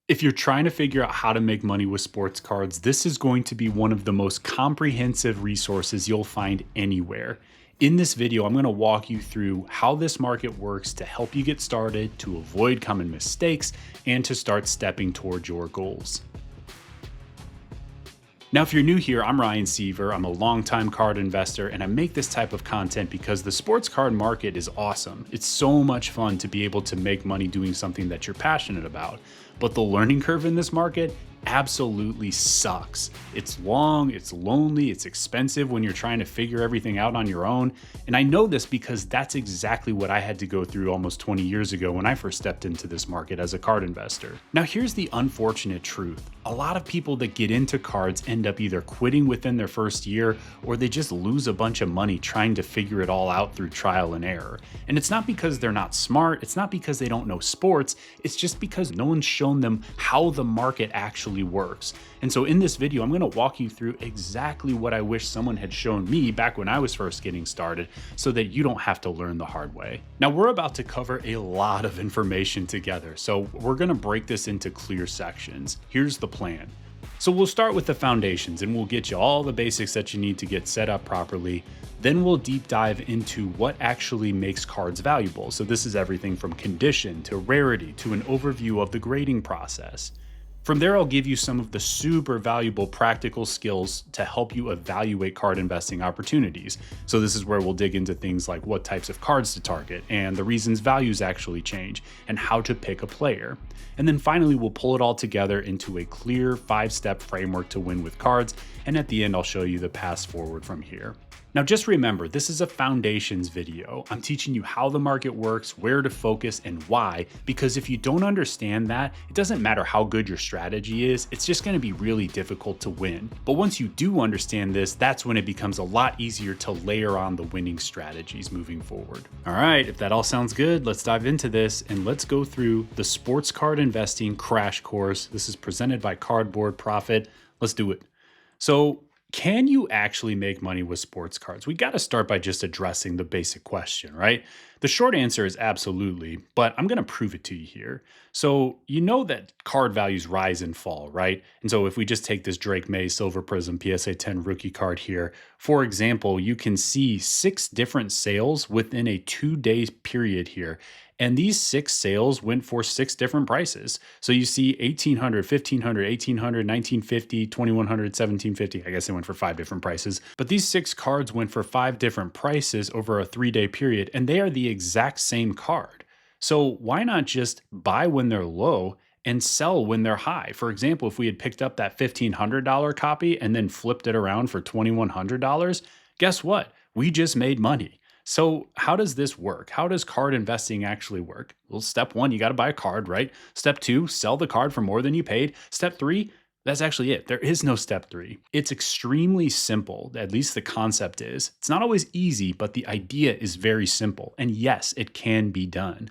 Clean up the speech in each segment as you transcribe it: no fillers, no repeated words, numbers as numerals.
If you're trying to figure out how to make money with sports cards, this is going to be one of the most comprehensive resources you'll find anywhere. In this video, I'm going to walk you through how this market works to help you get started, to avoid common mistakes, and to start stepping towards your goals. Now, if you're new here, I'm Ryan Seaver. I'm a longtime card investor, and I make this type of content because the sports card market is awesome. It's so much fun to be able to make money doing something that you're passionate about. But the learning curve in this market absolutely sucks. It's long, it's lonely, it's expensive when you're trying to figure everything out on your own. And I know this because that's exactly what I had to go through almost 20 years ago when I first stepped into this market as a card investor. Now, here's the unfortunate truth. A lot of people that get into cards end up either quitting within their first year or they just lose a bunch of money trying to figure it all out through trial and error. And it's not because they're not smart, it's not because they don't know sports, it's just because no one's shown them how the market actually works. And so in this video, I'm going to walk you through exactly what I wish someone had shown me back when I was first getting started so that you don't have to learn the hard way. Now, we're about to cover a lot of information together, so we're going to break this into clear sections. Here's the plan. So we'll start with the foundations and we'll get you all the basics that you need to get set up properly. Then we'll deep dive into what actually makes cards valuable. So this is everything from condition to rarity to an overview of the grading process. From there, I'll give you some of the super valuable practical skills to help you evaluate card investing opportunities. So this is where we'll dig into things like what types of cards to target and the reasons values actually change and how to pick a player. And then finally, we'll pull it all together into a clear 5-step framework to win with cards. And at the end, I'll show you the path forward from here. Now, just remember, this is a foundations video. I'm teaching you how the market works, where to focus, and why, because if you don't understand that, it doesn't matter how good your strategy is, it's just gonna be really difficult to win. But once you do understand this, that's when it becomes a lot easier to layer on the winning strategies moving forward. All right, if that all sounds good, let's dive into this and let's go through the sports card investing crash course. This is presented by Cardboard Profit. Let's do it. So, can you actually make money with sports cards? We got to start by just addressing the basic question, right? The short answer is absolutely, but I'm going to prove it to you here. So, you know that card values rise and fall, right? And so, if we just take this Drake May Silver Prism PSA 10 rookie card here, for example, you can see 6 different sales within a 2-day period here. And these 6 sales went for 6 different prices. So you see 1800, 1500, 1800, 1950, 2100, 1750. I guess they went for 5 different prices. But these 6 cards went for 5 different prices over a 3-day period, and they are the exact same card. So why not just buy when they're low and sell when they're high? For example, if we had picked up that $1,500 copy and then flipped it around for $2,100, guess what? We just made money. So how does this work? How does card investing actually work? Well, step 1, you got to buy a card, right? Step 2, sell the card for more than you paid. Step 3, that's actually it. There is no step 3. It's extremely simple, at least the concept is. It's not always easy, but the idea is very simple. And yes, it can be done.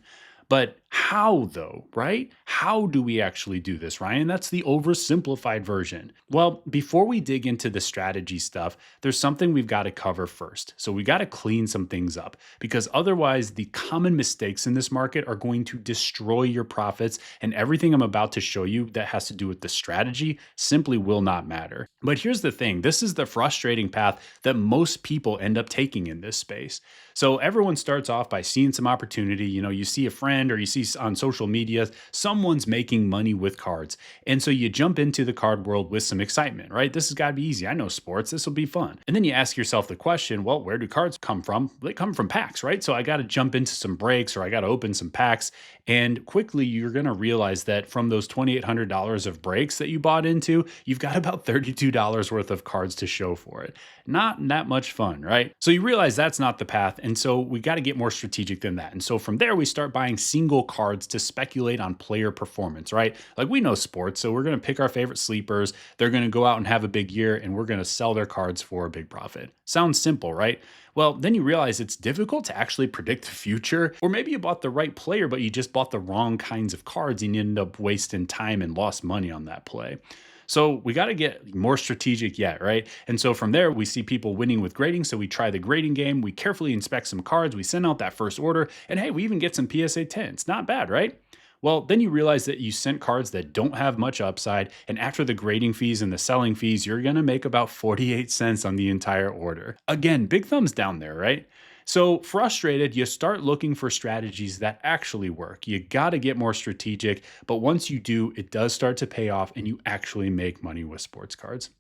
But how though, right? How do we actually do this, Ryan? That's the oversimplified version. Well, before we dig into the strategy stuff, there's something we've got to cover first. So we got to clean some things up because otherwise the common mistakes in this market are going to destroy your profits, and everything I'm about to show you that has to do with the strategy simply will not matter. But here's the thing, this is the frustrating path that most people end up taking in this space. So everyone starts off by seeing some opportunity. You see a friend or you see on social media, someone's making money with cards. And so you jump into the card world with some excitement, right? This has got to be easy. I know sports. This will be fun. And then you ask yourself the question, well, where do cards come from? They come from packs, right? So I got to jump into some breaks or I got to open some packs. And quickly you're going to realize that from those $2,800 of breaks that you bought into, you've got about $32 worth of cards to show for it. Not that much fun, right? So you realize that's not the path. And so we got to get more strategic than that. And so from there, we start buying single cards to speculate on player performance, right? Like we know sports, so we're going to pick our favorite sleepers. They're going to go out and have a big year, and we're going to sell their cards for a big profit. Sounds simple, right? Well, then you realize it's difficult to actually predict the future, or maybe you bought the right player, but you just bought the wrong kinds of cards and you ended up wasting time and lost money on that play. So we got to get more strategic yet, right? And so from there, we see people winning with grading. So we try the grading game. We carefully inspect some cards. We send out that first order. And hey, we even get some PSA 10s. Not bad, right? Well, then you realize that you sent cards that don't have much upside, and after the grading fees and the selling fees, you're gonna make about 48 cents on the entire order. Again, big thumbs down there, right? So, frustrated, you start looking for strategies that actually work. You gotta get more strategic, but once you do, it does start to pay off and you actually make money with sports cards.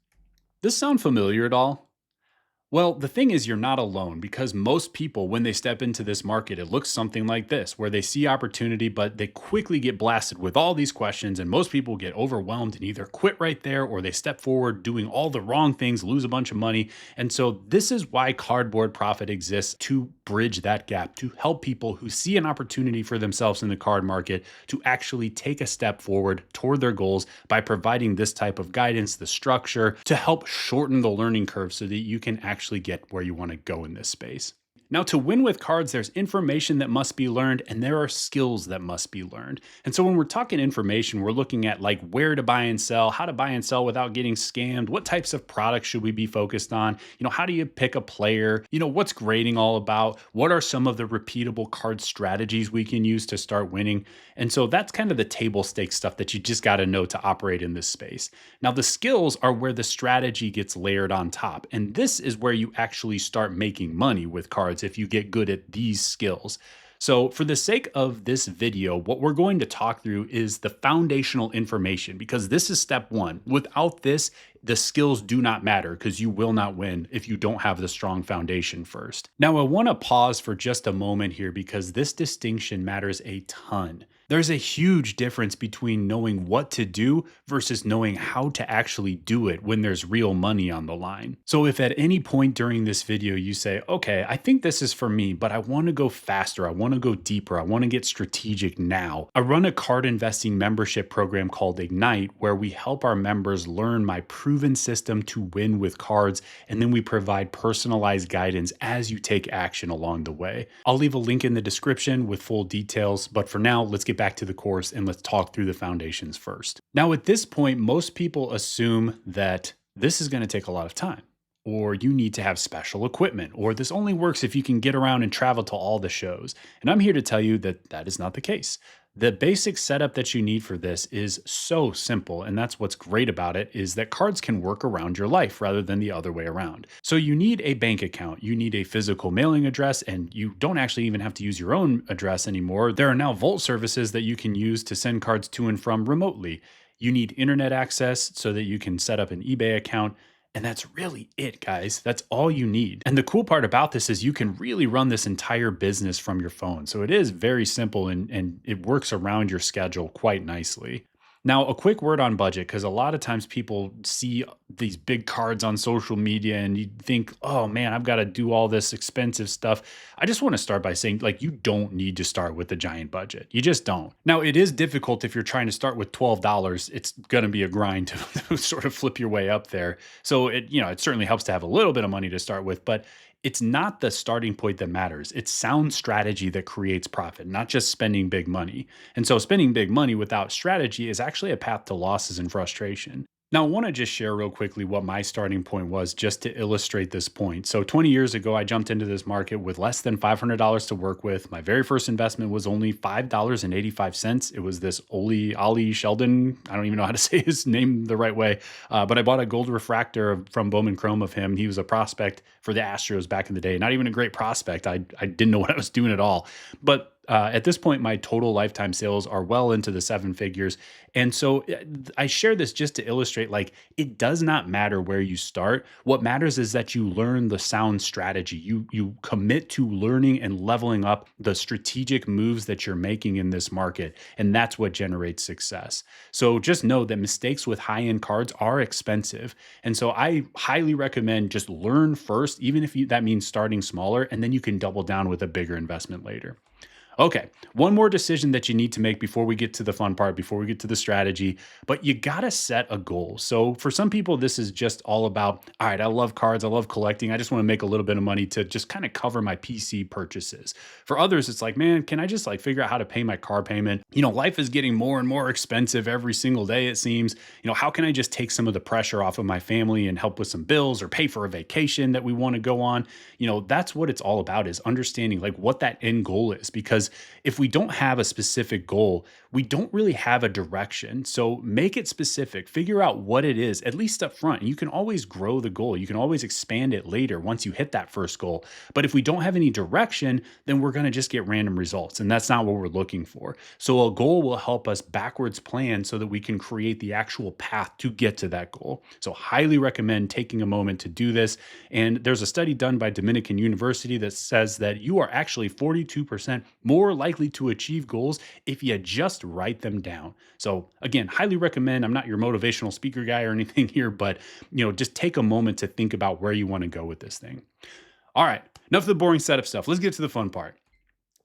This sound familiar at all? Well, the thing is, you're not alone because most people, when they step into this market, it looks something like this, where they see opportunity, but they quickly get blasted with all these questions. And most people get overwhelmed and either quit right there or they step forward doing all the wrong things, lose a bunch of money. And so, this is why Cardboard Profit exists, to bridge that gap, to help people who see an opportunity for themselves in the card market to actually take a step forward toward their goals by providing this type of guidance, the structure to help shorten the learning curve so that you can actually get where you want to go in this space. Now, to win with cards, there's information that must be learned and there are skills that must be learned. And so when we're talking information, we're looking at like where to buy and sell, how to buy and sell without getting scammed, what types of products should we be focused on, how do you pick a player, what's grading all about, what are some of the repeatable card strategies we can use to start winning. And so that's kind of the table stakes stuff that you just got to know to operate in this space. Now, the skills are where the strategy gets layered on top. And this is where you actually start making money with cards if you get good at these skills. So for the sake of this video, what we're going to talk through is the foundational information, because this is step one. Without this, the skills do not matter because you will not win if you don't have the strong foundation first. Now, I want to pause for just a moment here because this distinction matters a ton. There's a huge difference between knowing what to do versus knowing how to actually do it when there's real money on the line. So if at any point during this video you say, okay, I think this is for me, but I want to go faster, I want to go deeper, I want to get strategic now, I run a card investing membership program called Ignite where we help our members learn my proven system to win with cards, and then we provide personalized guidance as you take action along the way. I'll leave a link in the description with full details, but for now, let's get back to the course and let's talk through the foundations first. Now, at this point, most people assume that this is going to take a lot of time, or you need to have special equipment, or this only works if you can get around and travel to all the shows. And I'm here to tell you that that is not the case. The basic setup that you need for this is so simple, and that's what's great about it, is that cards can work around your life rather than the other way around. So you need a bank account, you need a physical mailing address, and you don't actually even have to use your own address anymore. There are now vault services that you can use to send cards to and from remotely. You need internet access so that you can set up an eBay account. And that's really it, guys. That's all you need. And the cool part about this is you can really run this entire business from your phone. So it is very simple and it works around your schedule quite nicely. Now, a quick word on budget, because a lot of times people see these big cards on social media and you think, oh man, I've got to do all this expensive stuff. I just want to start by saying, like, you don't need to start with a giant budget. You just don't. Now, it is difficult if you're trying to start with $12. It's going to be a grind to sort of flip your way up there. So it certainly helps to have a little bit of money to start with, but it's not the starting point that matters. It's sound strategy that creates profit, not just spending big money. And so spending big money without strategy is actually a path to losses and frustration. Now, I want to just share real quickly what my starting point was just to illustrate this point. So 20 years ago, I jumped into this market with less than $500 to work with. My very first investment was only $5.85. It was this Ollie Sheldon. I don't even know how to say his name the right way, but I bought a gold refractor from Bowman Chrome of him. He was a prospect for the Astros back in the day. Not even a great prospect. I didn't know what I was doing at all. But at this point, my total lifetime sales are well into the seven figures. And so I share this just to illustrate, like, it does not matter where you start. What matters is that you learn the sound strategy. You commit to learning and leveling up the strategic moves that you're making in this market. And that's what generates success. So just know that mistakes with high-end cards are expensive. And so I highly recommend just learn first, even if that means starting smaller, and then you can double down with a bigger investment later. Okay, one more decision that you need to make before we get to the fun part, before we get to the strategy, but you gotta set a goal. So for some people, this is just all about, all right, I love cards, I love collecting, I just wanna make a little bit of money to just kind of cover my PC purchases. For others, it's like, man, can I just like figure out how to pay my car payment? Life is getting more and more expensive every single day, it seems. How can I just take some of the pressure off of my family and help with some bills or pay for a vacation that we wanna go on? That's what it's all about, is understanding like what that end goal is, because because if we don't have a specific goal, we don't really have a direction. So make it specific, figure out what it is, at least up front. You can always grow the goal, you can always expand it later once you hit that first goal. But if we don't have any direction, then we're going to just get random results. And that's not what we're looking for. So a goal will help us backwards plan so that we can create the actual path to get to that goal. So highly recommend taking a moment to do this. And there's a study done by Dominican University that says that you are actually 42% more likely to achieve goals if you just write them down. So again, highly recommend. I'm not your motivational speaker guy or anything here, but just take a moment to think about where you want to go with this thing. All right, enough of the boring setup stuff. Let's get to the fun part.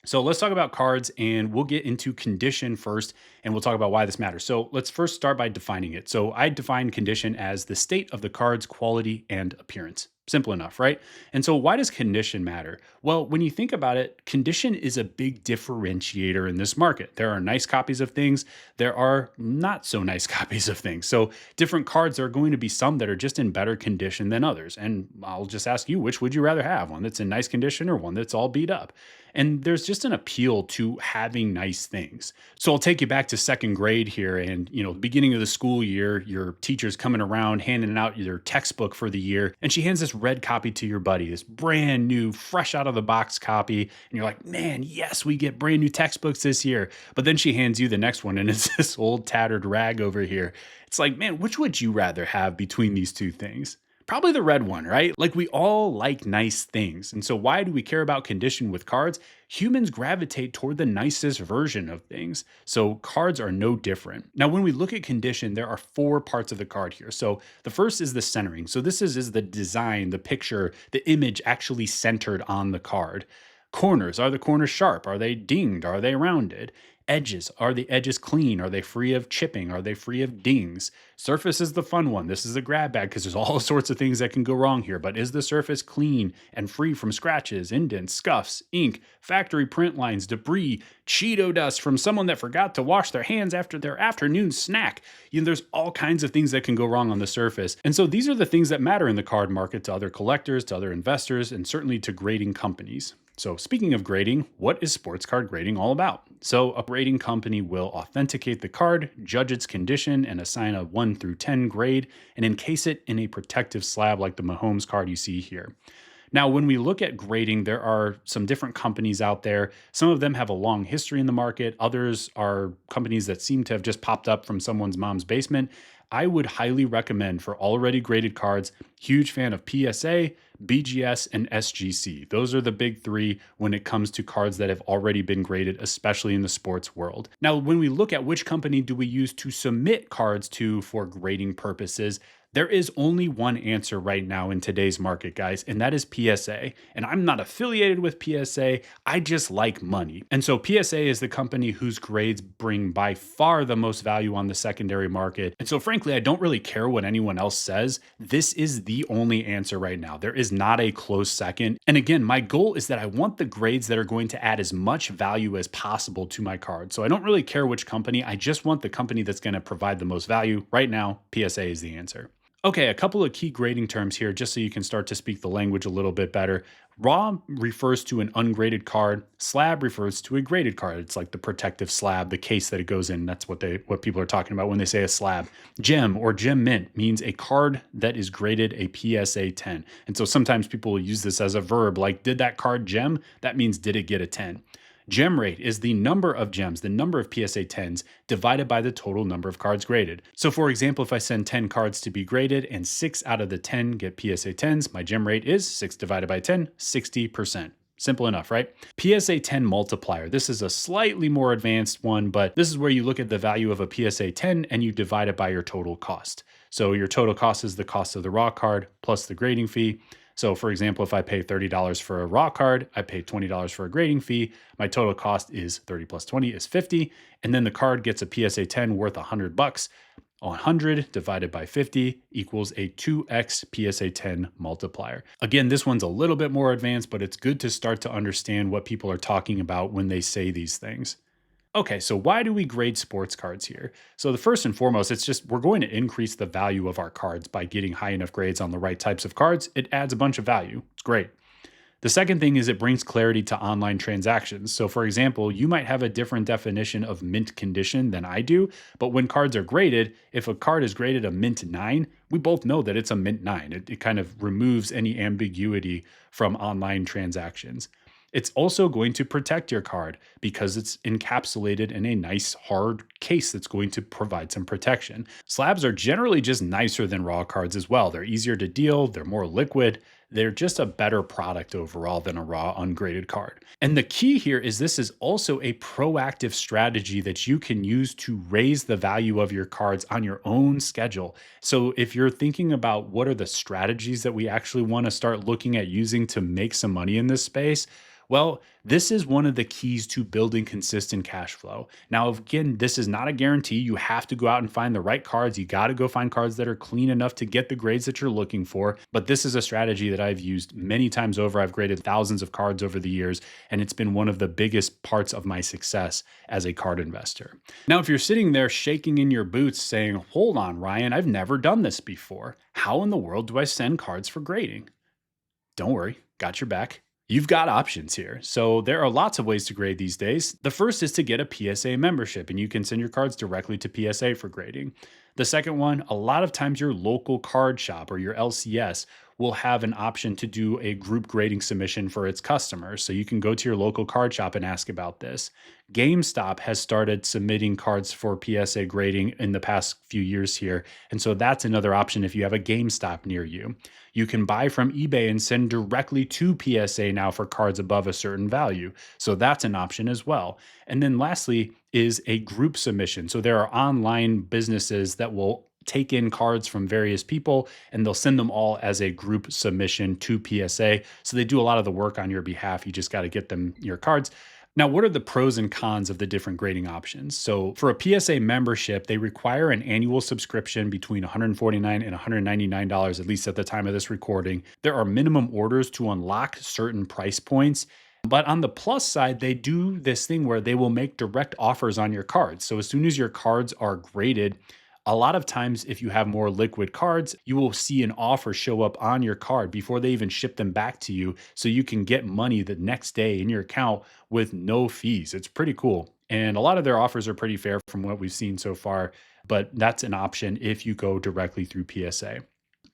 So let's talk about cards, and we'll get into condition first, and we'll talk about why this matters. So let's first start by defining it. So I define condition as the state of the card's quality and appearance. Simple enough, right? And so why does condition matter? Well, when you think about it, condition is a big differentiator in this market. There are nice copies of things. There are not so nice copies of things. So different cards, there are going to be some that are just in better condition than others. And I'll just ask you, which would you rather have? One that's in nice condition or one that's all beat up? And there's just an appeal to having nice things. So I'll take you back to second grade here. And, the beginning of the school year, your teacher's coming around handing out your textbook for the year. And she hands this red copy to your buddy, this brand new, fresh out of the box copy. And you're like, man, yes, we get brand new textbooks this year. But then she hands you the next one and it's this old tattered rag over here. It's like, man, which would you rather have between these two things? Probably the red one, right? Like we all like nice things. And so why do we care about condition with cards? Humans gravitate toward the nicest version of things. So cards are no different. Now, when we look at condition, there are 4 parts of the card here. So the first is the centering. So this is the design, the picture, the image actually centered on the card. Corners, are the corners sharp? Are they dinged? Are they rounded? Edges, are the edges clean? Are they free of chipping? Are they free of dings? Surface is the fun one. This is a grab bag because there's all sorts of things that can go wrong here. But is the surface clean and free from scratches, indents, scuffs, ink, factory print lines, debris, Cheeto dust from someone that forgot to wash their hands after their afternoon snack? There's all kinds of things that can go wrong on the surface. And so these are the things that matter in the card market to other collectors, to other investors, and certainly to grading companies. So speaking of grading, what is sports card grading all about? So a grading company will authenticate the card, judge its condition, and assign a 1 through 10 grade, and encase it in a protective slab like the Mahomes card you see here. Now, when we look at grading, there are some different companies out there. Some of them have a long history in the market. Others are companies that seem to have just popped up from someone's mom's basement. I would highly recommend for already graded cards, huge fan of PSA, BGS, and SGC. Those are the big 3 when it comes to cards that have already been graded, especially in the sports world. Now, when we look at which company do we use to submit cards to for grading purposes, there is only one answer right now in today's market, guys, and that is PSA. And I'm not affiliated with PSA. I just like money. And so PSA is the company whose grades bring by far the most value on the secondary market. And so frankly, I don't really care what anyone else says. This is the only answer right now. There is not a close second. And again, my goal is that I want the grades that are going to add as much value as possible to my card. So I don't really care which company. I just want the company that's going to provide the most value. Right now, PSA is the answer. Okay, a couple of key grading terms here, just so you can start to speak the language a little bit better. Raw refers to an ungraded card. Slab refers to a graded card. It's like the protective slab, the case that it goes in. That's what people are talking about when they say a slab. Gem or gem mint means a card that is graded a PSA 10. And so sometimes people will use this as a verb, like, did that card gem? That means, did it get a 10? Gem rate is the number of gems, the number of PSA 10s, divided by the total number of cards graded. So for example, if I send 10 cards to be graded and 6 out of the 10 get PSA 10s, my gem rate is 6 divided by 10, 60%. Simple enough, right? PSA 10 multiplier. This is a slightly more advanced one, but this is where you look at the value of a PSA 10 and you divide it by your total cost. So your total cost is the cost of the raw card plus the grading fee. So for example, if I pay $30 for a raw card, I pay $20 for a grading fee. My total cost is 30 plus 20 is 50. And then the card gets a PSA 10 worth $100. 100 divided by 50 equals a 2x PSA 10 multiplier. Again, this one's a little bit more advanced, but it's good to start to understand what people are talking about when they say these things. Okay, so why do we grade sports cards here? So the first and foremost, it's just we're going to increase the value of our cards by getting high enough grades on the right types of cards. It adds a bunch of value. It's great. The second thing is it brings clarity to online transactions. So, for example, you might have a different definition of mint condition than I do, but when cards are graded, if a card is graded a mint 9, we both know that it's a mint 9. It kind of removes any ambiguity from online transactions. It's also going to protect your card because it's encapsulated in a nice hard case that's going to provide some protection. Slabs are generally just nicer than raw cards as well. They're easier to deal, they're more liquid, they're just a better product overall than a raw ungraded card. And the key here is this is also a proactive strategy that you can use to raise the value of your cards on your own schedule. So if you're thinking about what are the strategies that we actually want to start looking at using to make some money in this space, well, this is one of the keys to building consistent cash flow. Now, again, this is not a guarantee. You have to go out and find the right cards. You got to go find cards that are clean enough to get the grades that you're looking for. But this is a strategy that I've used many times over. I've graded thousands of cards over the years, and it's been one of the biggest parts of my success as a card investor. Now, if you're sitting there shaking in your boots saying, hold on, Ryan, I've never done this before. How in the world do I send cards for grading? Don't worry, got your back. You've got options here. So there are lots of ways to grade these days. The first is to get a PSA membership, and you can send your cards directly to PSA for grading. The second one, a lot of times your local card shop or your LCS will have an option to do a group grading submission for its customers. So you can go to your local card shop and ask about this. GameStop has started submitting cards for PSA grading in the past few years here. And so that's another option if you have a GameStop near you. You can buy from eBay and send directly to PSA now for cards above a certain value. So that's an option as well. And then lastly is a group submission. So there are online businesses that will take in cards from various people and they'll send them all as a group submission to PSA. So they do a lot of the work on your behalf. You just got to get them your cards. Now, what are the pros and cons of the different grading options? So, for a PSA membership, they require an annual subscription between $149 and $199, at least at the time of this recording. There are minimum orders to unlock certain price points. But on the plus side, they do this thing where they will make direct offers on your cards. So, as soon as your cards are graded, a lot of times, if you have more liquid cards, you will see an offer show up on your card before they even ship them back to you. So you can get money the next day in your account with no fees. It's pretty cool. And a lot of their offers are pretty fair from what we've seen so far, but that's an option if you go directly through PSA.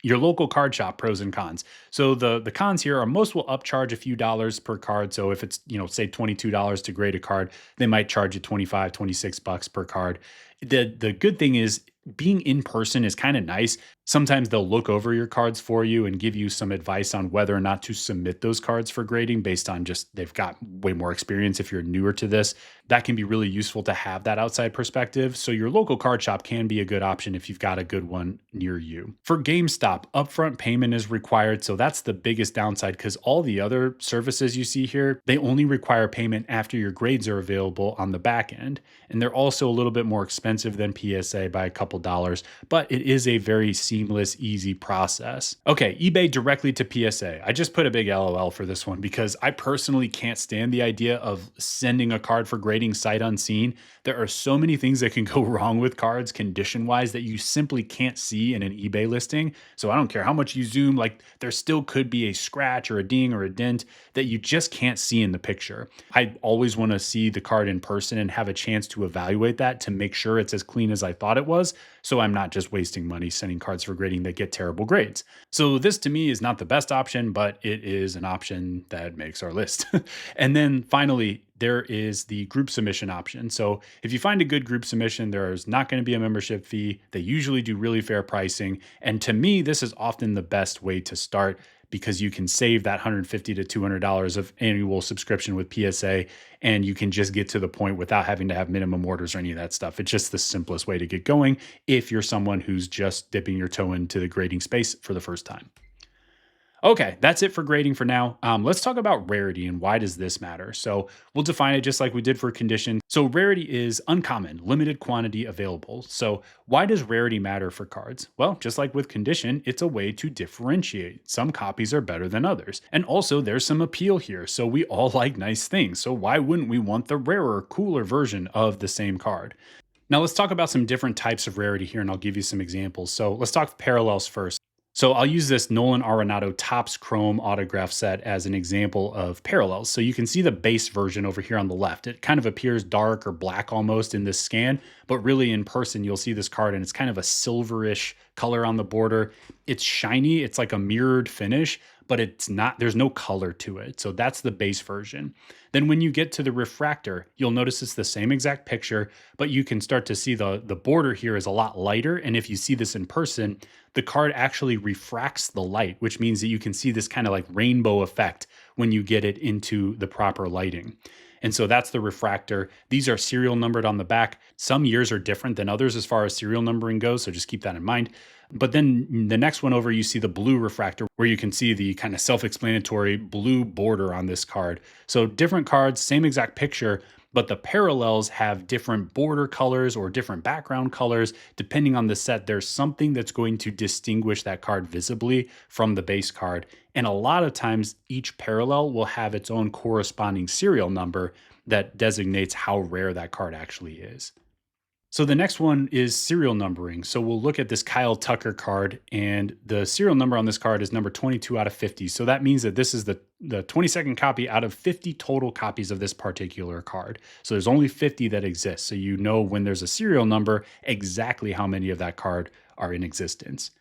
Your local card shop pros and cons. So the cons here are most will upcharge a few dollars per card. So if it's, say $22 to grade a card, they might charge you 25, 26 bucks per card. The good thing is being in person is kind of nice. Sometimes they'll look over your cards for you and give you some advice on whether or not to submit those cards for grading based on just they've got way more experience if you're newer to this. That can be really useful to have that outside perspective. So your local card shop can be a good option if you've got a good one near you. For GameStop, upfront payment is required. So that's the biggest downside because all the other services you see here, they only require payment after your grades are available on the back end. And they're also a little bit more expensive than PSA by a couple dollars, but it is a very seamless, easy process. Okay, eBay directly to PSA. I just put a big LOL for this one because I personally can't stand the idea of sending a card for grading sight unseen. There are so many things that can go wrong with cards condition-wise that you simply can't see in an eBay listing. So I don't care how much you zoom, like there still could be a scratch or a ding or a dent that you just can't see in the picture. I always want to see the card in person and have a chance to evaluate that to make sure it's as clean as I thought it was. So I'm not just wasting money sending cards for grading that get terrible grades. So this to me is not the best option, but it is an option that makes our list. And then finally, there is the group submission option. So if you find a good group submission, there's not going to be a membership fee. They usually do really fair pricing. And to me, this is often the best way to start because you can save that $150 to $200 of annual subscription with PSA, and you can just get to the point without having to have minimum orders or any of that stuff. It's just the simplest way to get going if you're someone who's just dipping your toe into the grading space for the first time. Okay, that's it for grading for now. Let's talk about rarity and why does this matter? So we'll define it just like we did for condition. So rarity is uncommon, limited quantity available. So why does rarity matter for cards? Well, just like with condition, it's a way to differentiate. Some copies are better than others. And also there's some appeal here. So we all like nice things. So why wouldn't we want the rarer, cooler version of the same card? Now let's talk about some different types of rarity here and I'll give you some examples. So let's talk parallels first. So I'll use this Nolan Arenado Topps Chrome autograph set as an example of parallels. So you can see the base version over here on the left. It kind of appears dark or black almost in this scan, but really in person, you'll see this card and it's kind of a silverish color on the border. It's shiny, it's like a mirrored finish, but it's not, there's no color to it. So that's the base version. Then when you get to the refractor, you'll notice it's the same exact picture, but you can start to see the border here is a lot lighter. And if you see this in person, the card actually refracts the light, which means that you can see this kind of like rainbow effect when you get it into the proper lighting. And so that's the refractor. These are serial numbered on the back. Some years are different than others as far as serial numbering goes, so just keep that in mind. But then the next one over, you see the blue refractor, where you can see the kind of self explanatory blue border on this card. So different cards, same exact picture, but the parallels have different border colors or different background colors. Depending on the set, there's something that's going to distinguish that card visibly from the base card. And a lot of times, each parallel will have its own corresponding serial number that designates how rare that card actually is. So the next one is serial numbering. So we'll look at this Kyle Tucker card, and the serial number on this card is number 22 out of 50. So that means that this is the 22nd copy out of 50 total copies of this particular card. So there's only 50 that exist. So you know when there's a serial number, exactly how many of that card are in existence.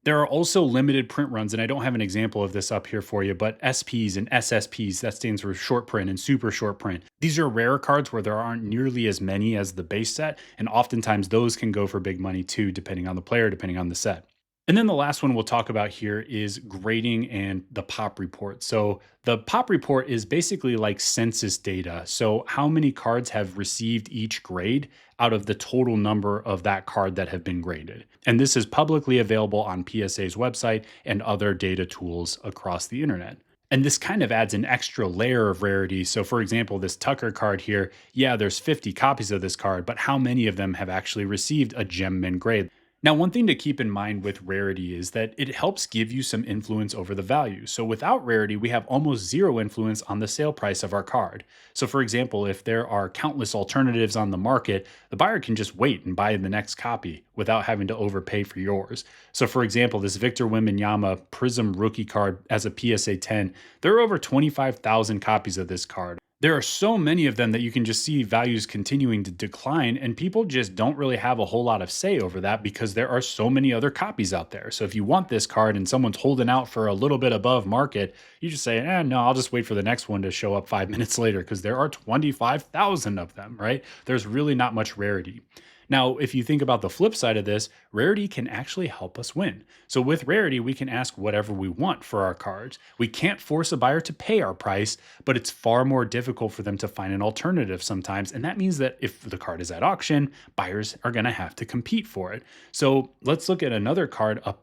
There are also limited print runs, and I don't have an example of this up here for you, but SPs and SSPs, that stands for short print and super short print. These are rare cards where there aren't nearly as many as the base set, and oftentimes those can go for big money too, depending on the player, depending on the set. And then the last one we'll talk about here is grading and the pop report. So the pop report is basically like census data. So how many cards have received each grade out of the total number of that card that have been graded. And this is publicly available on PSA's website and other data tools across the internet. And this kind of adds an extra layer of rarity. So for example, this Tucker card here, yeah, there's 50 copies of this card, but how many of them have actually received a gem mint grade? Now, one thing to keep in mind with Rarity is that it helps give you some influence over the value. So without Rarity, we have almost zero influence on the sale price of our card. So for example, if there are countless alternatives on the market, the buyer can just wait and buy the next copy without having to overpay for yours. So for example, this Victor Wembanyama Prism rookie card as a PSA 10, there are over 25,000 copies of this card. There are so many of them that you can just see values continuing to decline, and people just don't really have a whole lot of say over that because there are so many other copies out there. So if you want this card and someone's holding out for a little bit above market, you just say, no, I'll just wait for the next one to show up 5 minutes later because there are 25,000 of them, right? There's really not much rarity. Now, if you think about the flip side of this, Rarity can actually help us win. So with Rarity, we can ask whatever we want for our cards. We can't force a buyer to pay our price, but it's far more difficult for them to find an alternative sometimes. And that means that if the card is at auction, buyers are going to have to compete for it. So let's look at another card, a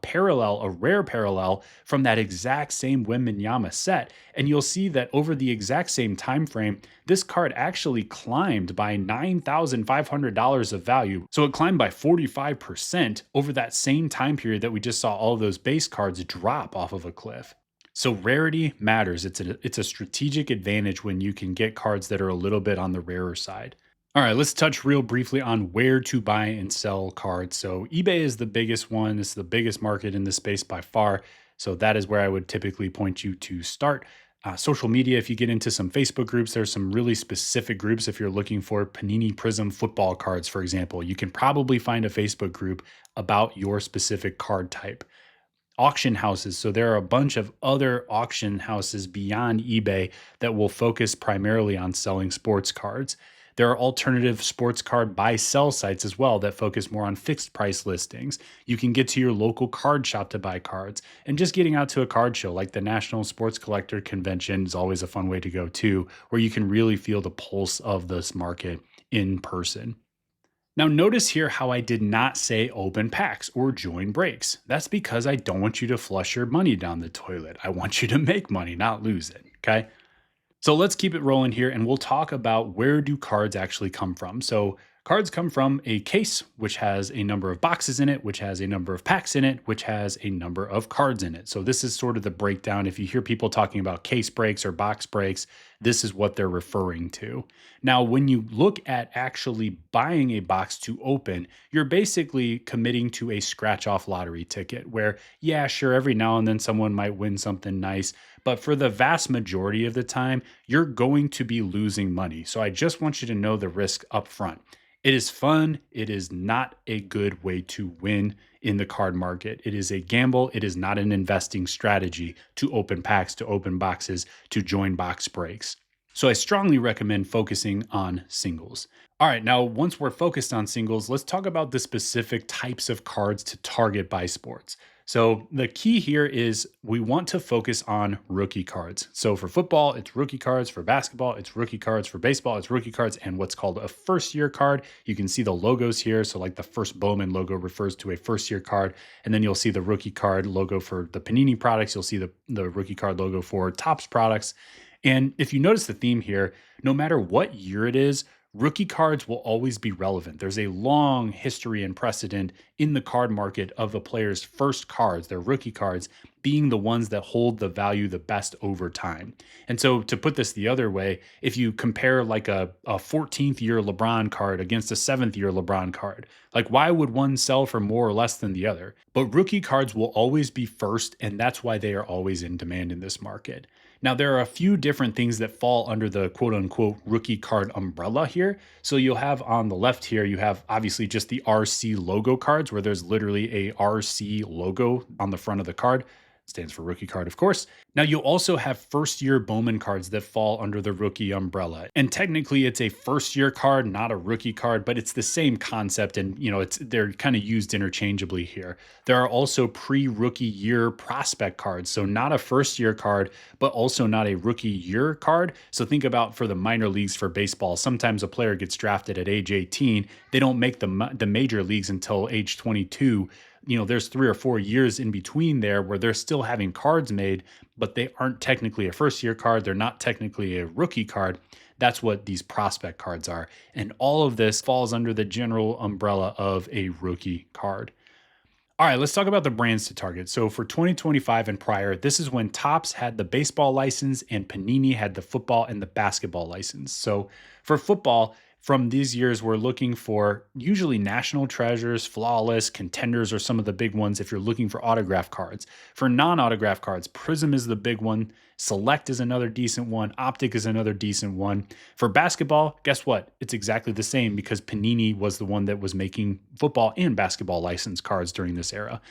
rare parallel from that exact same Wembanyama set. And you'll see that over the exact same time frame, this card actually climbed by $9,500 of value. So it climbed by 45% over that same time period that we just saw all those base cards drop off of a cliff. So rarity matters. It's a strategic advantage when you can get cards that are a little bit on the rarer side. All right, let's touch real briefly on where to buy and sell cards. So eBay is the biggest one. It's the biggest market in this space by far. So that is where I would typically point you to start. Social media, if you get into some Facebook groups, there's some really specific groups. If you're looking for Panini Prism football cards, for example, you can probably find a Facebook group about your specific card type. Auction houses. So there are a bunch of other auction houses beyond eBay that will focus primarily on selling sports cards. There are alternative sports card buy-sell sites as well that focus more on fixed price listings. You can get to your local card shop to buy cards. And just getting out to a card show like the National Sports Collector Convention is always a fun way to go too, where you can really feel the pulse of this market in person. Now notice here how I did not say open packs or join breaks. That's because I don't want you to flush your money down the toilet. I want you to make money, not lose it, okay? So let's keep it rolling here and we'll talk about where do cards actually come from. So cards come from a case, which has a number of boxes in it, which has a number of packs in it, which has a number of cards in it. So this is sort of the breakdown. If you hear people talking about case breaks or box breaks, this is what they're referring to. Now, when you look at actually buying a box to open, you're basically committing to a scratch off lottery ticket where, yeah, sure, every now and then someone might win something nice, but for the vast majority of the time, you're going to be losing money. So I just want you to know the risk up front. It is fun. It is not a good way to win in the card market. It is a gamble. It is not an investing strategy to open packs, to open boxes, to join box breaks. So I strongly recommend focusing on singles. All right, now once we're focused on singles, let's talk about the specific types of cards to target by sports. So the key here is we want to focus on rookie cards. So for football, it's rookie cards. For basketball, it's rookie cards. For baseball, it's rookie cards and what's called a first year card. You can see the logos here. So like the first Bowman logo refers to a first year card. And then you'll see the rookie card logo for the Panini products. You'll see the rookie card logo for Topps products. And if you notice the theme here, no matter what year it is, rookie cards will always be relevant. There's a long history and precedent in the card market of the players' first cards, their rookie cards, being the ones that hold the value the best over time. And so to put this the other way, if you compare like a 14th year LeBron card against a 7th year LeBron card, like why would one sell for more or less than the other? But rookie cards will always be first, and that's why they are always in demand in this market. Now, there are a few different things that fall under the quote unquote rookie card umbrella here. So you'll have on the left here, you have obviously just the RC logo cards where there's literally a RC logo on the front of the card. Stands for rookie card, of course. Now, you'll also have first year Bowman cards that fall under the rookie umbrella. And technically it's a first year card, not a rookie card, but it's the same concept. And, they're kind of used interchangeably here. There are also pre-rookie year prospect cards. So not a first year card, but also not a rookie year card. So think about for the minor leagues for baseball, sometimes a player gets drafted at age 18. They don't make the major leagues until age 22. There's 3 or 4 years in between there where they're still having cards made, but they aren't technically a first year card. They're not technically a rookie card. That's what these prospect cards are. And all of this falls under the general umbrella of a rookie card. All right, let's talk about the brands to target. So for 2025 and prior, this is when Topps had the baseball license and Panini had the football and the basketball license. So for football, from these years, we're looking for usually national treasures, flawless, contenders are some of the big ones if you're looking for autograph cards. For non-autograph cards, Prism is the big one. Select is another decent one. Optic is another decent one. For basketball, guess what? It's exactly the same because Panini was the one that was making football and basketball license cards during this era.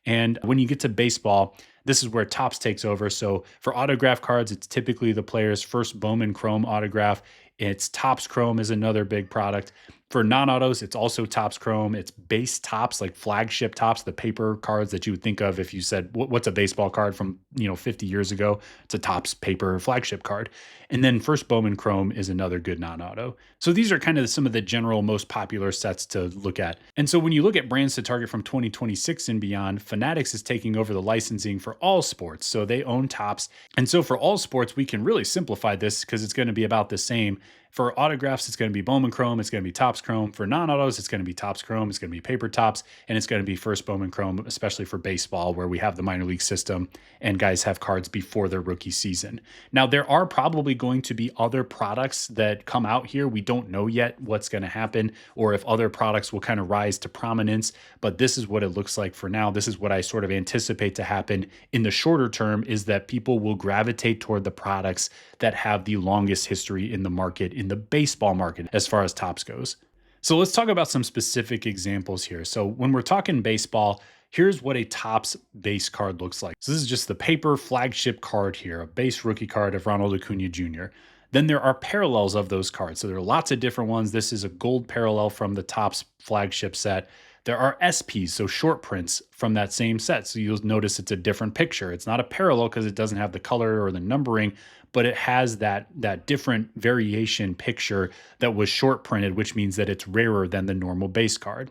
And when you get to baseball, this is where Topps takes over. So for autograph cards, it's typically the player's first Bowman Chrome autograph. It's Topps Chrome is another big product. For non-autos, it's also Topps Chrome. It's base Topps, like flagship Topps, the paper cards that you would think of if you said, what's a baseball card from 50 years ago? It's a Topps paper flagship card. And then first Bowman Chrome is another good non-auto. So these are kind of some of the general most popular sets to look at. And so when you look at brands to target from 2026 and beyond, Fanatics is taking over the licensing for all sports. So they own Topps. And so for all sports, we can really simplify this because it's going to be about the same. For autographs, it's going to be Bowman Chrome, it's going to be Topps Chrome. For non-autos, it's going to be Topps Chrome, it's going to be paper Topps, and it's going to be first Bowman Chrome, especially for baseball, where we have the minor league system and guys have cards before their rookie season. Now, there are probably going to be other products that come out here. We don't know yet what's going to happen or if other products will kind of rise to prominence, but this is what it looks like for now. This is what I sort of anticipate to happen in the shorter term, is that people will gravitate toward the products that have the longest history in the market, in the baseball market, as far as Topps goes. So let's talk about some specific examples here. So when we're talking baseball, here's what a Topps base card looks like. So this is just the paper flagship card here, a base rookie card of Ronald Acuna Jr. Then there are parallels of those cards. So there are lots of different ones. This is a gold parallel from the Topps flagship set. There are SPs, so short prints from that same set. So you'll notice it's a different picture. It's not a parallel because it doesn't have the color or the numbering, but it has that different variation picture that was short printed, which means that it's rarer than the normal base card.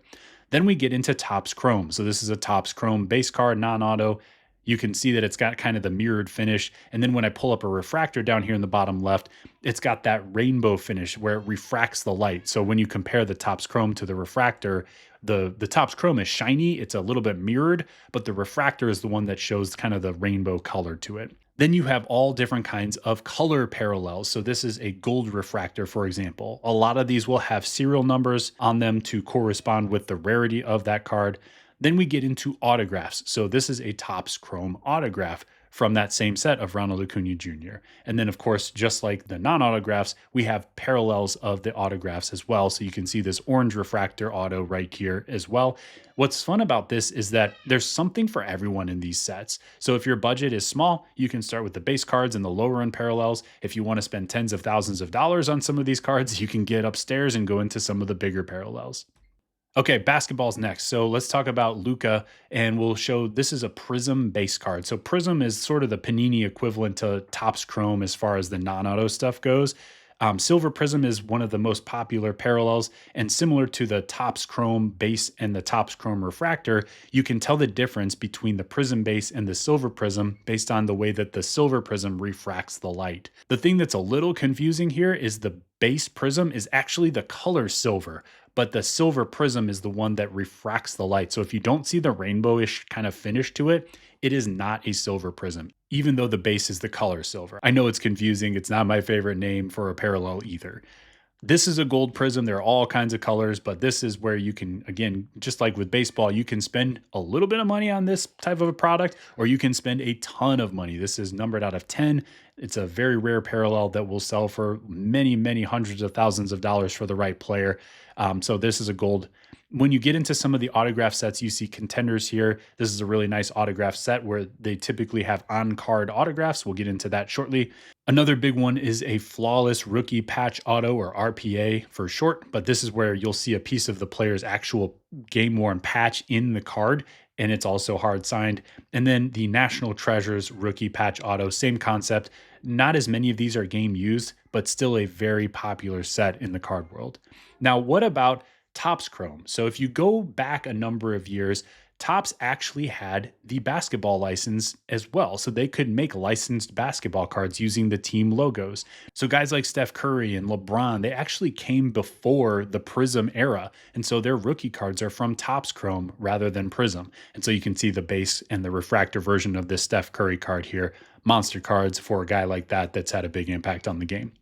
Then we get into Topps Chrome. So this is a Topps Chrome base card, non-auto. You can see that it's got kind of the mirrored finish. And then when I pull up a refractor down here in the bottom left, it's got that rainbow finish where it refracts the light. So when you compare the Topps Chrome to the refractor, The Topps Chrome is shiny, it's a little bit mirrored, but the refractor is the one that shows kind of the rainbow color to it. Then you have all different kinds of color parallels. So this is a gold refractor, for example. A lot of these will have serial numbers on them to correspond with the rarity of that card. Then we get into autographs. So this is a Topps Chrome autograph from that same set of Ronald Acuna Jr. And then, of course, just like the non-autographs, we have parallels of the autographs as well. So you can see this orange refractor auto right here as well. What's fun about this is that there's something for everyone in these sets. So if your budget is small, you can start with the base cards and the lower end parallels. If you want to spend tens of thousands of dollars on some of these cards, you can get upstairs and go into some of the bigger parallels. Okay, basketball's next. So let's talk about Luka, and we'll show this is a Prism base card. So Prism is sort of the Panini equivalent to Topps Chrome as far as the non-auto stuff goes. Silver Prism is one of the most popular parallels, and similar to the Topps Chrome base and the Topps Chrome refractor, you can tell the difference between the Prism base and the Silver Prism based on the way that the Silver Prism refracts the light. The thing that's a little confusing here is the base Prism is actually the color silver, but the Silver Prism is the one that refracts the light. So if you don't see the rainbowish kind of finish to it, it is not a Silver Prism, even though the base is the color silver. I know it's confusing. It's not my favorite name for a parallel either. This is a gold prism. There are all kinds of colors, but this is where you can, again, just like with baseball, you can spend a little bit of money on this type of a product, or you can spend a ton of money. This is numbered out of 10. It's a very rare parallel that will sell for many, many hundreds of thousands of dollars for the right player. So this is a gold. When you get into some of the autograph sets, you see contenders here. This is a really nice autograph set where they typically have on-card autographs. We'll get into that shortly. Another big one is a flawless rookie patch auto, or RPA for short, but this is where you'll see a piece of the player's actual game-worn patch in the card, and it's also hard signed. And then the National Treasures rookie patch auto, same concept. Not as many of these are game used, but still a very popular set in the card world. Now, what about Topps Chrome? So if you go back a number of years, Topps actually had the basketball license as well. So they could make licensed basketball cards using the team logos. So guys like Steph Curry and LeBron, they actually came before the Prism era. And so their rookie cards are from Topps Chrome rather than Prism. And so you can see the base and the refractor version of this Steph Curry card here. Monster cards for a guy like that that's had a big impact on the game.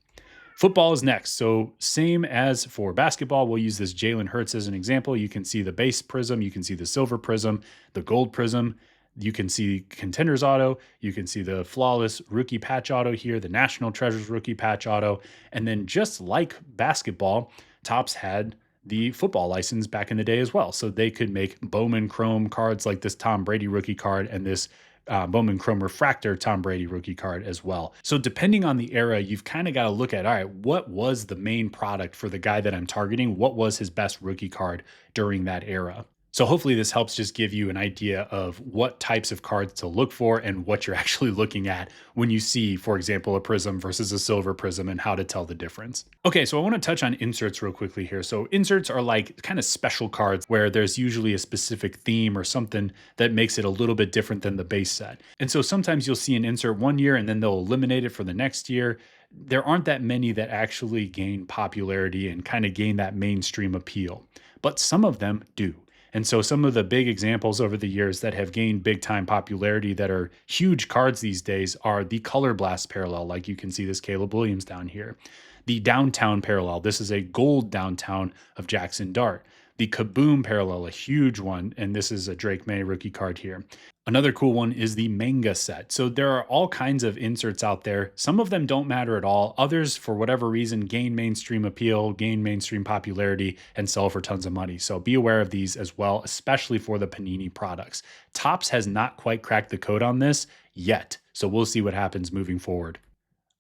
Football is next. So same as for basketball, we'll use this Jalen Hurts as an example. You can see the base prism, you can see the silver prism, the gold prism, you can see contenders auto, you can see the flawless rookie patch auto here, the National Treasures rookie patch auto. And then just like basketball, Topps had the football license back in the day as well. So they could make Bowman Chrome cards like this Tom Brady rookie card and this Bowman Chrome Refractor Tom Brady rookie card as well. So depending on the era, you've kind of got to look at, all right, what was the main product for the guy that I'm targeting? What was his best rookie card during that era? So hopefully this helps just give you an idea of what types of cards to look for and what you're actually looking at when you see, for example, a prism versus a silver prism and how to tell the difference. Okay, so I want to touch on inserts real quickly here. So inserts are like kind of special cards where there's usually a specific theme or something that makes it a little bit different than the base set. And so sometimes you'll see an insert one year and then they'll eliminate it for the next year. There aren't that many that actually gain popularity and kind of gain that mainstream appeal, but some of them do. And so some of the big examples over the years that have gained big time popularity that are huge cards these days are the Color Blast parallel, like you can see this Caleb Williams down here. The Downtown parallel, this is a gold Downtown of Jackson Dart. The Kaboom parallel, a huge one, and this is a Drake May rookie card here. Another cool one is the manga set. So there are all kinds of inserts out there. Some of them don't matter at all. Others, for whatever reason, gain mainstream appeal, gain mainstream popularity, and sell for tons of money. So be aware of these as well, especially for the Panini products. Topps has not quite cracked the code on this yet. So we'll see what happens moving forward.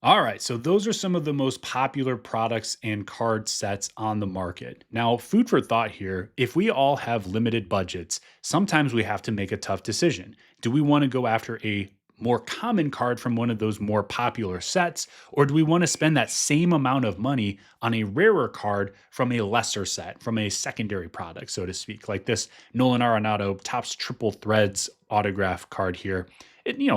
All right, so those are some of the most popular products and card sets on the market. Now, food for thought here, if we all have limited budgets, sometimes we have to make a tough decision. Do we want to go after a more common card from one of those more popular sets, or do we want to spend that same amount of money on a rarer card from a lesser set, from a secondary product, so to speak, like this Nolan Arenado Topps Triple Threads autograph card here?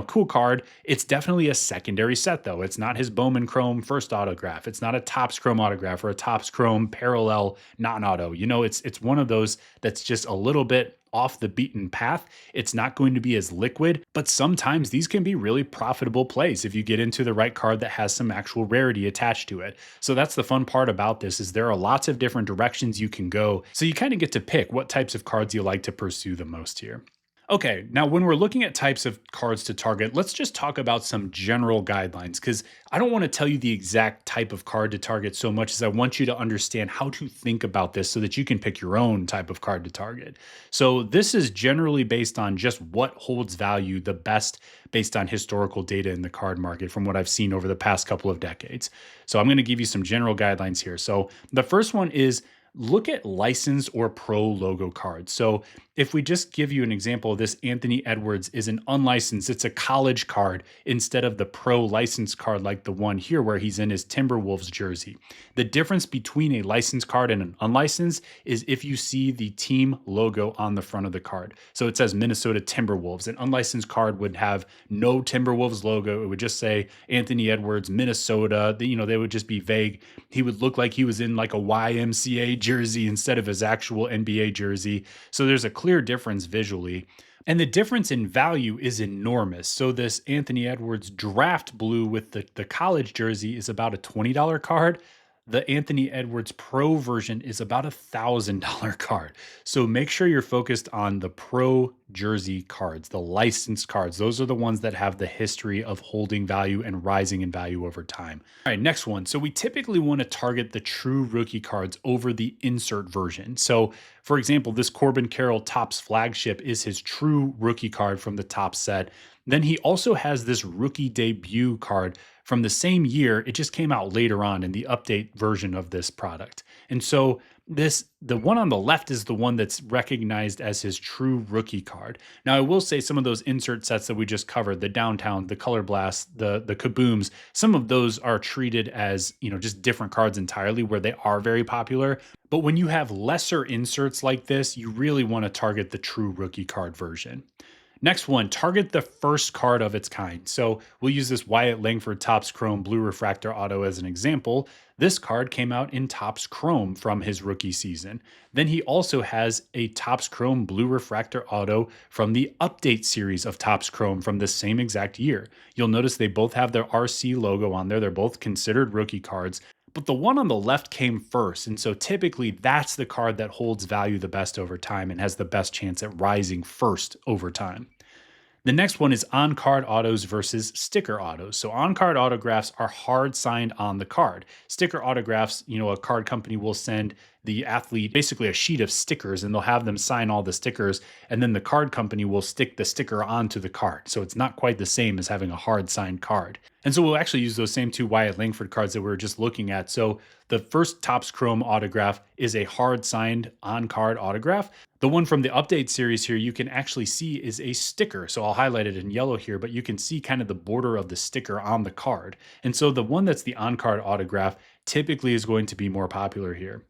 Cool card. It's definitely a secondary set though. It's not his Bowman Chrome first autograph. It's not a Topps Chrome autograph or a Topps Chrome parallel non-auto. It's one of those that's just a little bit off the beaten path. It's not going to be as liquid, but sometimes these can be really profitable plays if you get into the right card that has some actual rarity attached to it. So that's the fun part about this, is there are lots of different directions you can go. So you kind of get to pick what types of cards you like to pursue the most here. Okay, now when we're looking at types of cards to target, let's just talk about some general guidelines, because I don't want to tell you the exact type of card to target so much as I want you to understand how to think about this so that you can pick your own type of card to target. So this is generally based on just what holds value the best based on historical data in the card market from what I've seen over the past couple of decades. So I'm going to give you some general guidelines here. So the first one is look at licensed or pro logo cards. So if we just give you an example of this, Anthony Edwards is an unlicensed, it's a college card instead of the pro licensed card like the one here where he's in his Timberwolves jersey. The difference between a licensed card and an unlicensed is if you see the team logo on the front of the card. So it says Minnesota Timberwolves. An unlicensed card would have no Timberwolves logo. It would just say Anthony Edwards, Minnesota. They would just be vague. He would look like he was in like a YMCA jersey instead of his actual NBA jersey. So there's a clear difference visually. And the difference in value is enormous. So this Anthony Edwards draft blue with the college jersey is about a $20 card. The Anthony Edwards Pro version is about a $1,000 card. So make sure you're focused on the pro jersey cards, the licensed cards. Those are the ones that have the history of holding value and rising in value over time. All right, next one. So we typically want to target the true rookie cards over the insert version. So for example, this Corbin Carroll Topps flagship is his true rookie card from the Topps set. Then he also has this rookie debut card from the same year. It just came out later on in the update version of this product. And so the one on the left is the one that's recognized as his true rookie card. Now, I will say some of those insert sets that we just covered, the Downtown, the Color Blast, the Kabooms, some of those are treated as, just different cards entirely where they are very popular. But when you have lesser inserts like this, you really want to target the true rookie card version. Next one, target the first card of its kind. So we'll use this Wyatt Langford Topps Chrome Blue Refractor Auto as an example. This card came out in Topps Chrome from his rookie season. Then he also has a Topps Chrome Blue Refractor Auto from the Update series of Topps Chrome from the same exact year. You'll notice they both have their RC logo on there. They're both considered rookie cards. But the one on the left came first, and so typically that's the card that holds value the best over time and has the best chance at rising first over time. The next one is on-card autos versus sticker autos. So on-card autographs are hard signed on the card. Sticker autographs, a card company will send the athlete basically a sheet of stickers and they'll have them sign all the stickers, and then the card company will stick the sticker onto the card. So it's not quite the same as having a hard signed card. And so we'll actually use those same two Wyatt Langford cards that we were just looking at. So the first Topps Chrome autograph is a hard signed on-card autograph. The one from the Update series here, you can actually see is a sticker. So I'll highlight it in yellow here, but you can see kind of the border of the sticker on the card. And so the one that's the on-card autograph typically is going to be more popular here.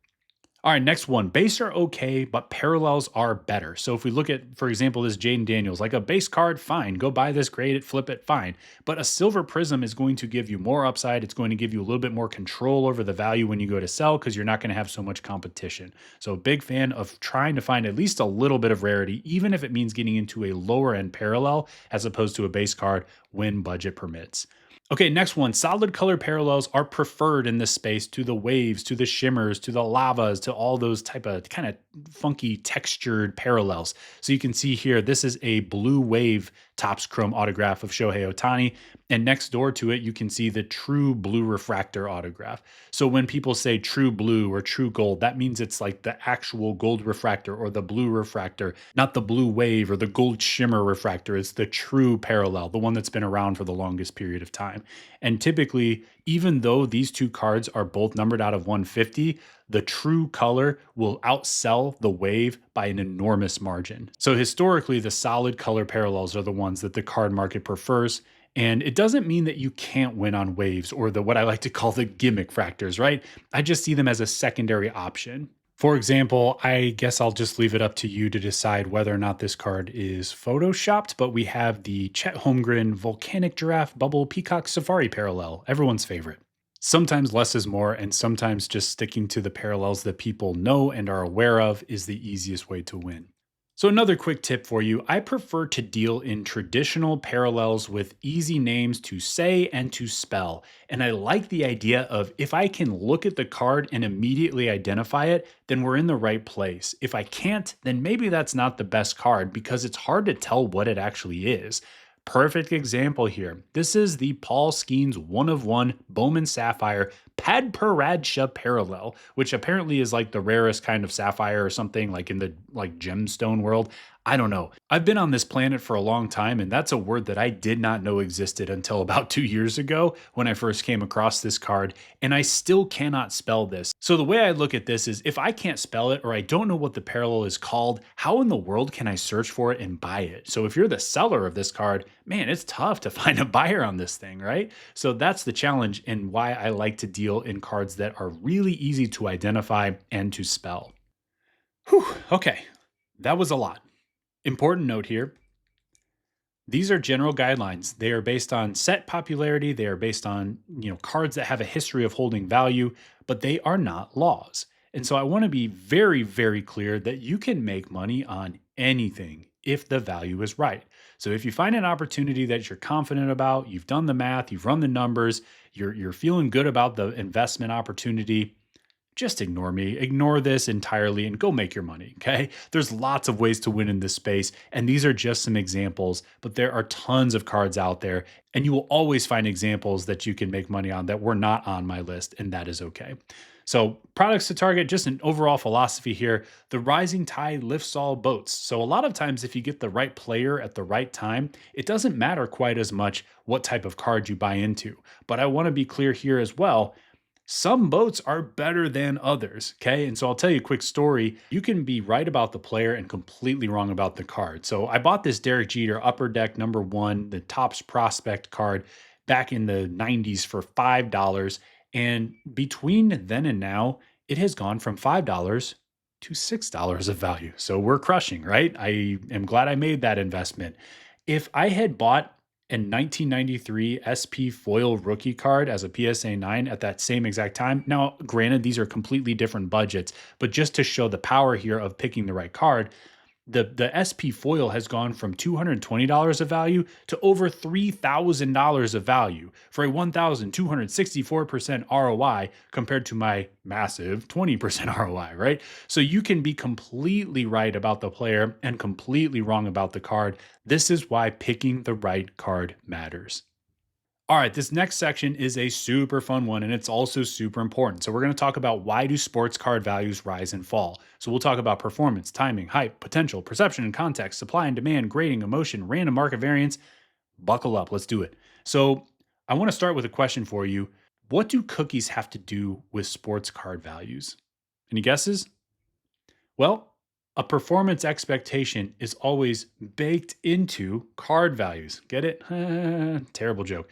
All right, next one. Base are okay, but parallels are better. So if we look at, for example, this Jaden Daniels, like a base card, fine. Go buy this, grade it, flip it, fine. But a silver prism is going to give you more upside. It's going to give you a little bit more control over the value when you go to sell because you're not going to have so much competition. So big fan of trying to find at least a little bit of rarity, even if it means getting into a lower end parallel as opposed to a base card when budget permits. Okay, next one. Solid color parallels are preferred in this space to the waves, to the shimmers, to the lavas, to all those type of kind of funky textured parallels. So you can see here, this is a blue wave Topps Chrome autograph of Shohei Ohtani. And next door to it, you can see the true blue refractor autograph. So when people say true blue or true gold, that means it's like the actual gold refractor or the blue refractor, not the blue wave or the gold shimmer refractor. It's the true parallel, the one that's been around for the longest period of time. And typically, even though these two cards are both numbered out of 150, the true color will outsell the wave by an enormous margin. So historically, the solid color parallels are the ones that the card market prefers. And it doesn't mean that you can't win on waves or what I like to call the gimmick fractors, right? I just see them as a secondary option. For example, I guess I'll just leave it up to you to decide whether or not this card is photoshopped, but we have the Chet Holmgren Volcanic Giraffe Bubble Peacock Safari parallel, everyone's favorite. Sometimes less is more, and sometimes just sticking to the parallels that people know and are aware of is the easiest way to win. So, another quick tip for you, I prefer to deal in traditional parallels with easy names to say and to spell. And I like the idea of if I can look at the card and immediately identify it, then we're in the right place. If I can't, then maybe that's not the best card because it's hard to tell what it actually is. Perfect example here. This is the Paul Skeens 1 of 1 Bowman Sapphire Padparadsha parallel, which apparently is like the rarest kind of sapphire or something like in the like gemstone world. I don't know. I've been on this planet for a long time, and that's a word that I did not know existed until about 2 years ago when I first came across this card, and I still cannot spell this. So the way I look at this is if I can't spell it or I don't know what the parallel is called, how in the world can I search for it and buy it? So if you're the seller of this card, man, it's tough to find a buyer on this thing, right? So that's the challenge and why I like to deal in cards that are really easy to identify and to spell. Whew, okay, that was a lot. Important note here, these are general guidelines. They are based on set popularity, they are based on, cards that have a history of holding value, but they are not laws. And so I want to be very very clear that you can make money on anything if the value is right. So if you find an opportunity that you're confident about, you've done the math, you've run the numbers, you're feeling good about the investment opportunity, just ignore me. Ignore this entirely and go make your money. Okay. There's lots of ways to win in this space. And these are just some examples, but there are tons of cards out there. And you will always find examples that you can make money on that were not on my list. And that is okay. So, products to target, just an overall philosophy here. The rising tide lifts all boats. So, a lot of times, if you get the right player at the right time, it doesn't matter quite as much what type of card you buy into. But I want to be clear here as well, some boats are better than others. Okay. And so I'll tell you a quick story. You can be right about the player and completely wrong about the card. So I bought this Derek Jeter Upper Deck #1, the Topps Prospect card back in the 90s for $5. And between then and now, it has gone from $5 to $6 of value. So we're crushing, right? I am glad I made that investment. If I had bought a 1993 SP foil rookie card as a PSA 9 at that same exact time. Now, granted, these are completely different budgets, but just to show the power here of picking the right card, the SP foil has gone from $220 of value to over $3,000 of value for a 1,264% ROI compared to my massive 20% ROI, right? So you can be completely right about the player and completely wrong about the card. This is why picking the right card matters. All right, this next section is a super fun one and it's also super important. So we're going to talk about why do sports card values rise and fall. So we'll talk about performance, timing, hype, potential, perception and context, supply and demand, grading, emotion, random market variance. Buckle up, let's do it. So I want to start with a question for you. What do cookies have to do with sports card values? Any guesses? Well, a performance expectation is always baked into card values. Get it? Terrible joke.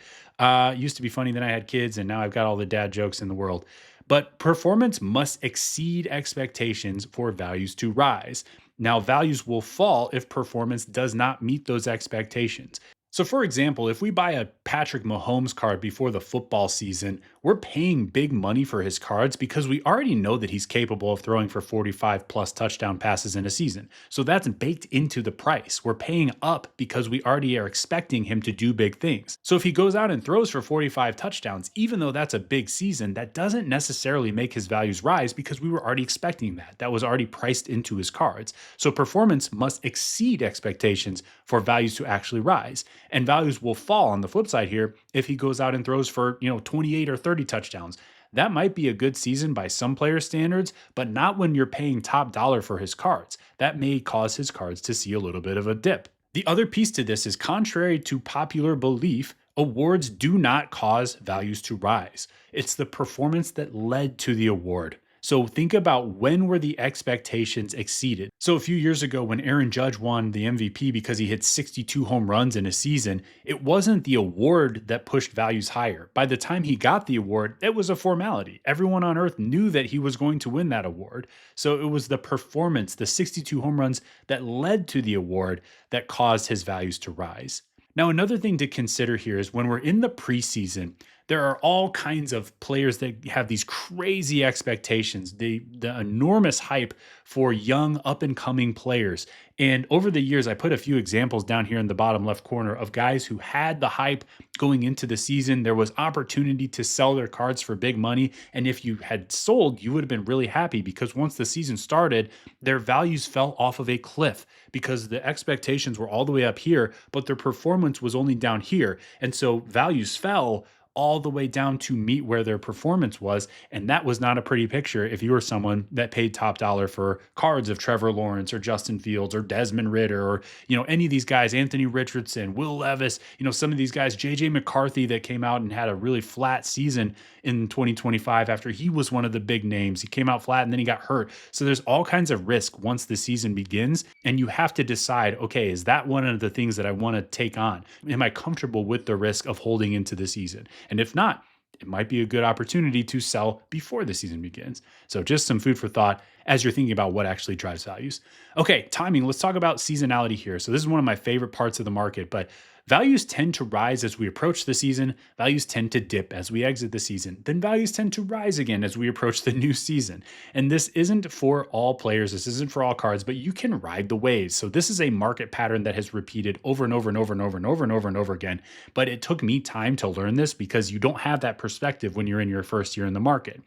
Used to be funny, then I had kids, and now I've got all the dad jokes in the world. But performance must exceed expectations for values to rise. Now, values will fall if performance does not meet those expectations. So, for example, if we buy a Patrick Mahomes card before the football season, we're paying big money for his cards because we already know that he's capable of throwing for 45 plus touchdown passes in a season. So that's baked into the price. We're paying up because we already are expecting him to do big things. So if he goes out and throws for 45 touchdowns, even though that's a big season, that doesn't necessarily make his values rise because we were already expecting that. That was already priced into his cards. So performance must exceed expectations for values to actually rise. And values will fall on the flip side here if he goes out and throws for, 28 or 30 touchdowns. That might be a good season by some player standards, but not when you're paying top dollar for his cards. That may cause his cards to see a little bit of a dip. The other piece to this is contrary to popular belief, awards do not cause values to rise. It's the performance that led to the award. So think about, when were the expectations exceeded? So a few years ago, when Aaron Judge won the MVP because he hit 62 home runs in a season, it wasn't the award that pushed values higher. By the time he got the award, it was a formality. Everyone on earth knew that he was going to win that award. So it was the performance, the 62 home runs, that led to the award that caused his values to rise. Now, another thing to consider here is, when we're in the preseason, there are all kinds of players that have these crazy expectations, the enormous hype for young up and coming players. And over the years, I put a few examples down here in the bottom left corner of guys who had the hype going into the season. There was opportunity to sell their cards for big money. And if you had sold, you would have been really happy, because once the season started, their values fell off of a cliff because the expectations were all the way up here, but their performance was only down here. And so values fell all the way down to meet where their performance was. And that was not a pretty picture if you were someone that paid top dollar for cards of Trevor Lawrence or Justin Fields or Desmond Ritter, or, any of these guys, Anthony Richardson, Will Levis, some of these guys, JJ McCarthy, that came out and had a really flat season in 2025 after he was one of the big names. He came out flat and then he got hurt. So there's all kinds of risk once the season begins. And you have to decide, okay, is that one of the things that I want to take on? Am I comfortable with the risk of holding into the season? And if not, it might be a good opportunity to sell before the season begins. So just some food for thought as you're thinking about what actually drives values. Okay, timing. Let's talk about seasonality here. So this is one of my favorite parts of the market, but values tend to rise as we approach the season. Values tend to dip as we exit the season. Then values tend to rise again as we approach the new season. And this isn't for all players. This isn't for all cards, but you can ride the waves. So this is a market pattern that has repeated over and over and over and over and over and over and over again. But it took me time to learn this, because you don't have that perspective when you're in your first year in the market.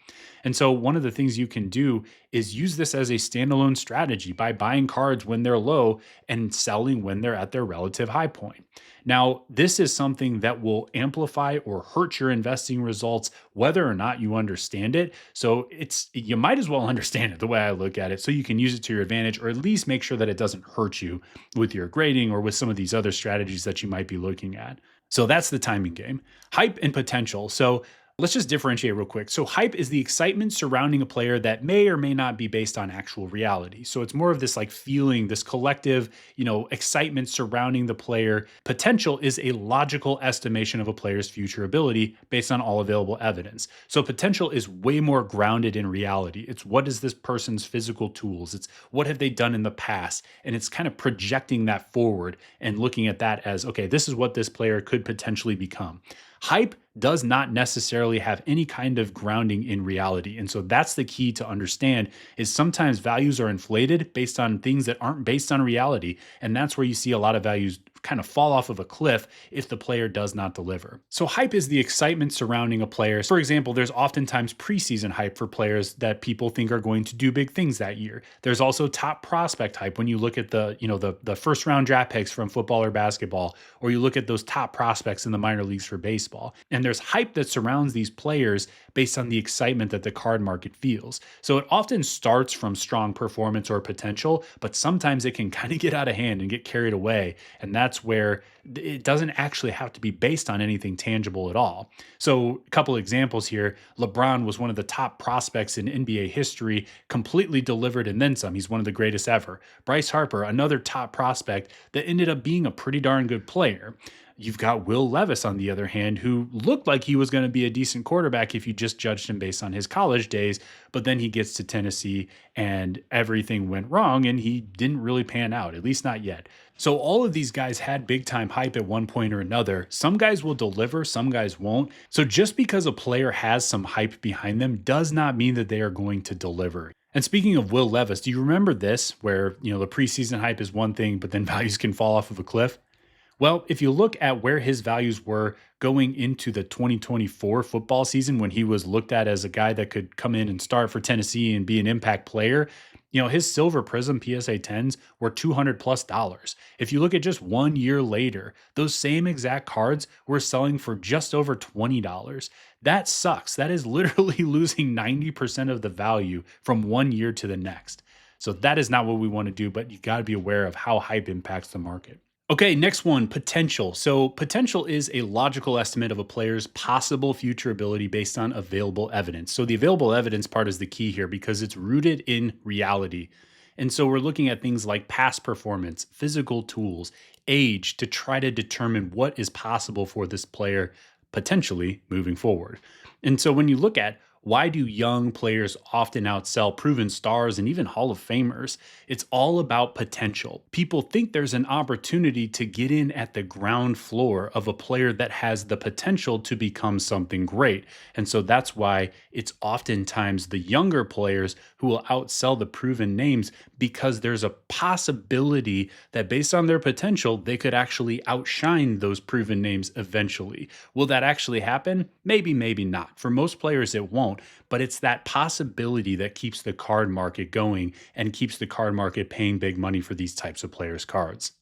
And so one of the things you can do is use this as a standalone strategy by buying cards when they're low and selling when they're at their relative high point. Now, this is something that will amplify or hurt your investing results whether or not you understand it. So you might as well understand it, the way I look at it, so you can use it to your advantage, or at least make sure that it doesn't hurt you with your grading or with some of these other strategies that you might be looking at. So that's the timing game. Hype and potential. So let's just differentiate real quick. So hype is the excitement surrounding a player that may or may not be based on actual reality. So it's more of this like feeling, this collective, excitement surrounding the player. Potential is a logical estimation of a player's future ability based on all available evidence. So potential is way more grounded in reality. It's, what is this person's physical tools? It's, what have they done in the past? And it's kind of projecting that forward and looking at that as, okay, this is what this player could potentially become. Hype does not necessarily have any kind of grounding in reality. And so that's the key to understand, is sometimes values are inflated based on things that aren't based on reality. And that's where you see a lot of values kind of fall off of a cliff if the player does not deliver. So hype is the excitement surrounding a player. For example, there's oftentimes preseason hype for players that people think are going to do big things that year. There's also top prospect hype when you look at the first round draft picks from football or basketball, or you look at those top prospects in the minor leagues for baseball. And there's hype that surrounds these players based on the excitement that the card market feels. So it often starts from strong performance or potential, but sometimes it can kind of get out of hand and get carried away. And that's where it doesn't actually have to be based on anything tangible at all. So a couple examples here. LeBron was one of the top prospects in NBA history, completely delivered and then some. He's one of the greatest ever. Bryce Harper, another top prospect that ended up being a pretty darn good player. You've got Will Levis, on the other hand, who looked like he was going to be a decent quarterback if you just judged him based on his college days, but then he gets to Tennessee and everything went wrong and he didn't really pan out, at least not yet. So all of these guys had big time hype at one point or another. Some guys will deliver, some guys won't. So just because a player has some hype behind them does not mean that they are going to deliver. And speaking of Will Levis, do you remember this, where, the preseason hype is one thing, but then values can fall off of a cliff? Well, if you look at where his values were going into the 2024 football season, when he was looked at as a guy that could come in and start for Tennessee and be an impact player, his Silver Prism PSA 10s were $200+. If you look at just 1 year later, those same exact cards were selling for just over $20. That sucks. That is literally losing 90% of the value from 1 year to the next. So that is not what we want to do, but you got to be aware of how hype impacts the market. Okay, next one, potential. So, potential is a logical estimate of a player's possible future ability based on available evidence. So, the available evidence part is the key here because it's rooted in reality. And so, we're looking at things like past performance, physical tools, age to try to determine what is possible for this player potentially moving forward. And so, when you look at why do young players often outsell proven stars and even Hall of Famers? It's all about potential. People think there's an opportunity to get in at the ground floor of a player that has the potential to become something great. And so that's why it's oftentimes the younger players who will outsell the proven names because there's a possibility that based on their potential, they could actually outshine those proven names eventually. Will that actually happen? Maybe, maybe not. For most players, it won't, but it's that possibility that keeps the card market going and keeps the card market paying big money for these types of players' cards.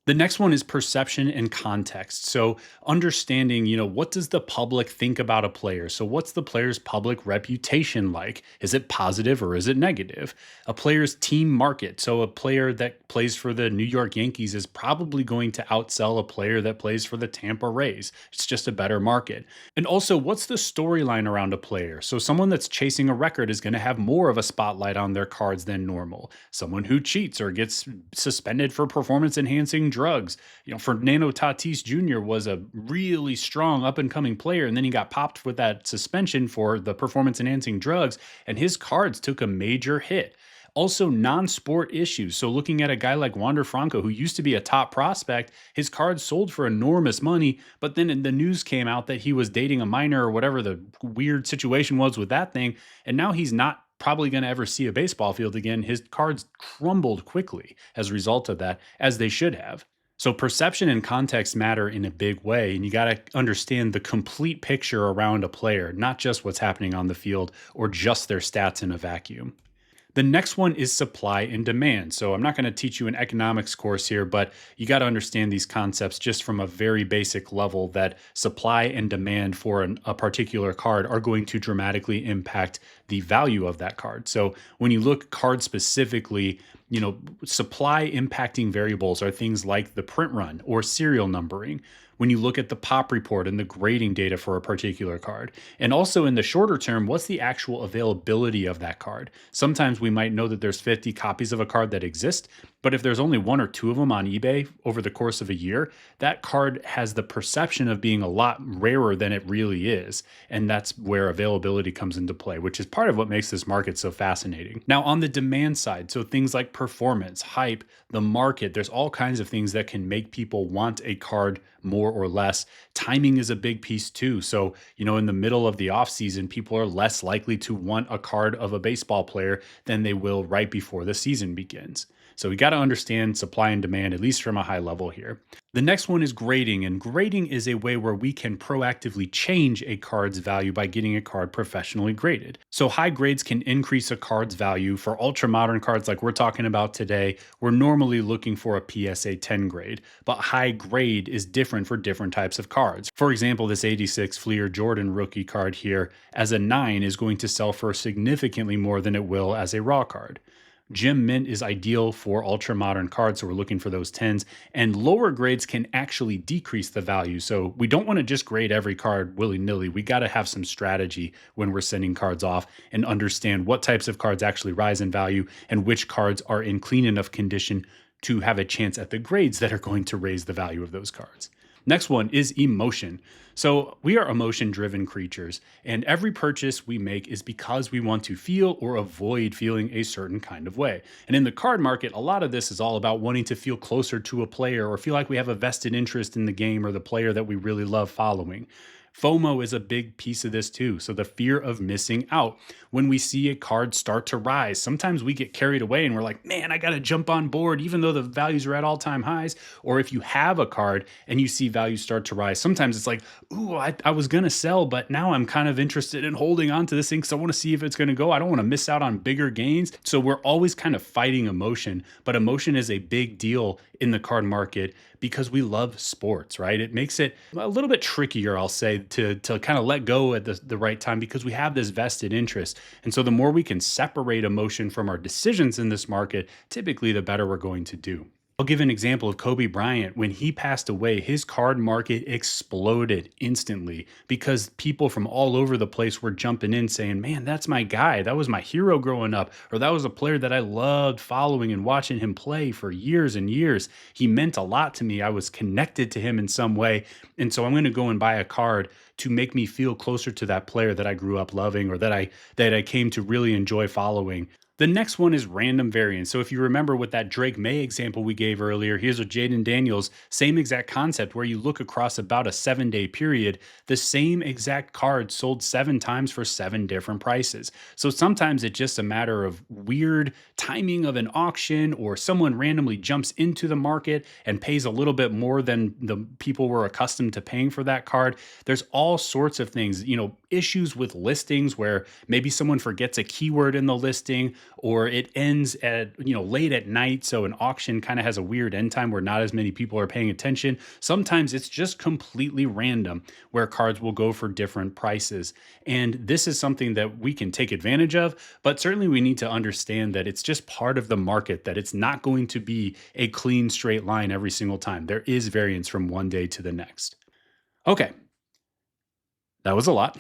The next one is perception and context. So understanding, what does the public think about a player? So what's the player's public reputation like? Is it positive or is it negative? A player's team market. So a player that plays for the New York Yankees is probably going to outsell a player that plays for the Tampa Rays. It's just a better market. And also, what's the storyline around a player? So someone that's chasing a record is going to have more of a spotlight on their cards than normal. Someone who cheats or gets suspended for performance enhancing drugs. Fernando Tatis Jr. was a really strong up and coming player, and then he got popped with that suspension for the performance enhancing drugs, and his cards took a major hit. Also, non sport issues. So, looking at a guy like Wander Franco, who used to be a top prospect, his cards sold for enormous money. But then the news came out that he was dating a minor or whatever the weird situation was with that thing. And now he's not probably going to ever see a baseball field again. His cards crumbled quickly as a result of that, as they should have. So perception and context matter in a big way, and you got to understand the complete picture around a player, not just what's happening on the field or just their stats in a vacuum. The next one is supply and demand. So I'm not going to teach you an economics course here, but you got to understand these concepts just from a very basic level that supply and demand for a particular card are going to dramatically impact the value of that card. So when you look card specifically, supply impacting variables are things like the print run or serial numbering. When you look at the pop report and the grading data for a particular card. And also in the shorter term, what's the actual availability of that card? Sometimes we might know that there's 50 copies of a card that exist, but if there's only one or two of them on eBay over the course of a year, that card has the perception of being a lot rarer than it really is. And that's where availability comes into play, which is part of what makes this market so fascinating. Now, on the demand side, so things like performance, hype, the market, there's all kinds of things that can make people want a card more or less. Timing is a big piece too. So, in the middle of the offseason, people are less likely to want a card of a baseball player than they will right before the season begins. So we got to understand supply and demand, at least from a high level here. The next one is grading, and grading is a way where we can proactively change a card's value by getting a card professionally graded. So high grades can increase a card's value. For ultra modern cards like we're talking about today, we're normally looking for a PSA 10 grade, but high grade is different for different types of cards. For example, this 86 Fleer Jordan rookie card here as a 9 is going to sell for significantly more than it will as a raw card. Gem Mint is ideal for ultra modern cards, so we're looking for those 10s. And lower grades can actually decrease the value. So we don't want to just grade every card willy nilly. We got to have some strategy when we're sending cards off and understand what types of cards actually rise in value and which cards are in clean enough condition to have a chance at the grades that are going to raise the value of those cards. Next one is emotion. So we are emotion driven creatures, and every purchase we make is because we want to feel or avoid feeling a certain kind of way. And in the card market, a lot of this is all about wanting to feel closer to a player or feel like we have a vested interest in the game or the player that we really love following. FOMO is a big piece of this too. So the fear of missing out. When we see a card start to rise, sometimes we get carried away and we're like, man, I got to jump on board even though the values are at all-time highs. Or if you have a card and you see values start to rise, sometimes it's like, ooh, I was going to sell, but now I'm kind of interested in holding on to this thing because I want to see if it's going to go. I don't want to miss out on bigger gains. So we're always kind of fighting emotion, but emotion is a big deal in the card market because we love sports, right? It makes it a little bit trickier, I'll say, to kind of let go at the right time because we have this vested interest. And so the more we can separate emotion from our decisions in this market, typically the better we're going to do. I'll give an example of Kobe Bryant. When he passed away, his card market exploded instantly because people from all over the place were jumping in saying, "Man, that's my guy. That was my hero growing up." Or that was a player that I loved following and watching him play for years and years. He meant a lot to me. I was connected to him in some way. And so I'm going to go and buy a card to make me feel closer to that player that I grew up loving or that I came to really enjoy following. The next one is random variance. So if you remember with that Drake May example we gave earlier, here's with Jaden Daniels, same exact concept where you look across about a 7 day period, the same exact card sold 7 times for 7 different prices. So sometimes it's just a matter of weird timing of an auction or someone randomly jumps into the market and pays a little bit more than the people were accustomed to paying for that card. There's all sorts of things, issues with listings where maybe someone forgets a keyword in the listing or it ends at late at night, so an auction kind of has a weird end time where not as many people are paying attention. Sometimes it's just completely random where cards will go for different prices, and this is something that we can take advantage of, but certainly we need to understand that it's just part of the market, that it's not going to be a clean straight line every single time. There is variance from one day to the next. Okay, that was a lot.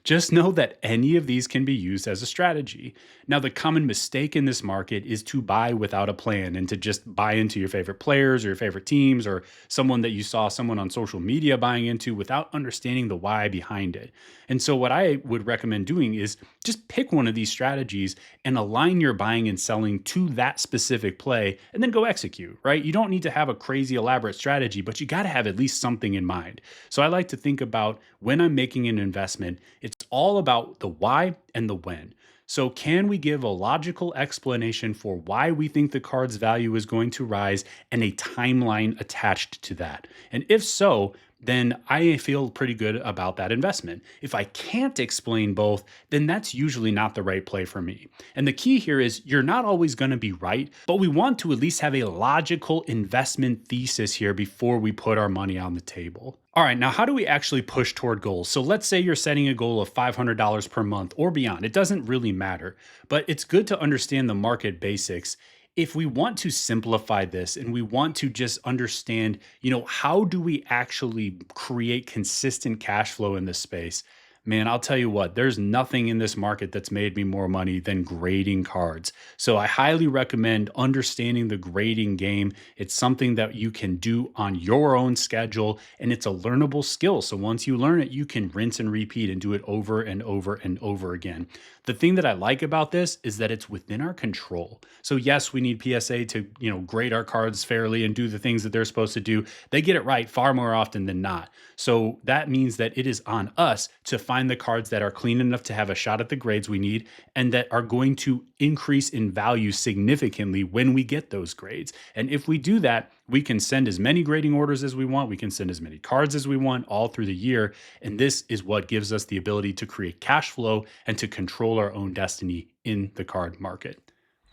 Just know that any of these can be used as a strategy. Now, the common mistake in this market is to buy without a plan and to just buy into your favorite players or your favorite teams or someone that you saw someone on social media buying into without understanding the why behind it. And so, what I would recommend doing is just pick one of these strategies and align your buying and selling to that specific play and then go execute, right? You don't need to have a crazy elaborate strategy, but you got to have at least something in mind. So, I like to think about when I'm making an investment, it's all about the why and the when. So, can we give a logical explanation for why we think the card's value is going to rise and a timeline attached to that? And if so, then I feel pretty good about that investment. If I can't explain both, then that's usually not the right play for me. And the key here is you're not always going to be right, but we want to at least have a logical investment thesis here before we put our money on the table. All right, now how do we actually push toward goals? So let's say you're setting a goal of $500 per month or beyond. It doesn't really matter, but it's good to understand the market basics. If we want to simplify this and we want to just understand, how do we actually create consistent cash flow in this space? Man, I'll tell you what, there's nothing in this market that's made me more money than grading cards. So I highly recommend understanding the grading game. It's something that you can do on your own schedule, and it's a learnable skill. So once you learn it, you can rinse and repeat and do it over and over and over again. The thing that I like about this is that it's within our control. So yes, we need PSA to, grade our cards fairly and do the things that they're supposed to do. They get it right far more often than not. So that means that it is on us to find the cards that are clean enough to have a shot at the grades we need and that are going to increase in value significantly when we get those grades. And if we do that, we can send as many grading orders as we want. We can send as many cards as we want all through the year. And this is what gives us the ability to create cash flow and to control our own destiny in the card market.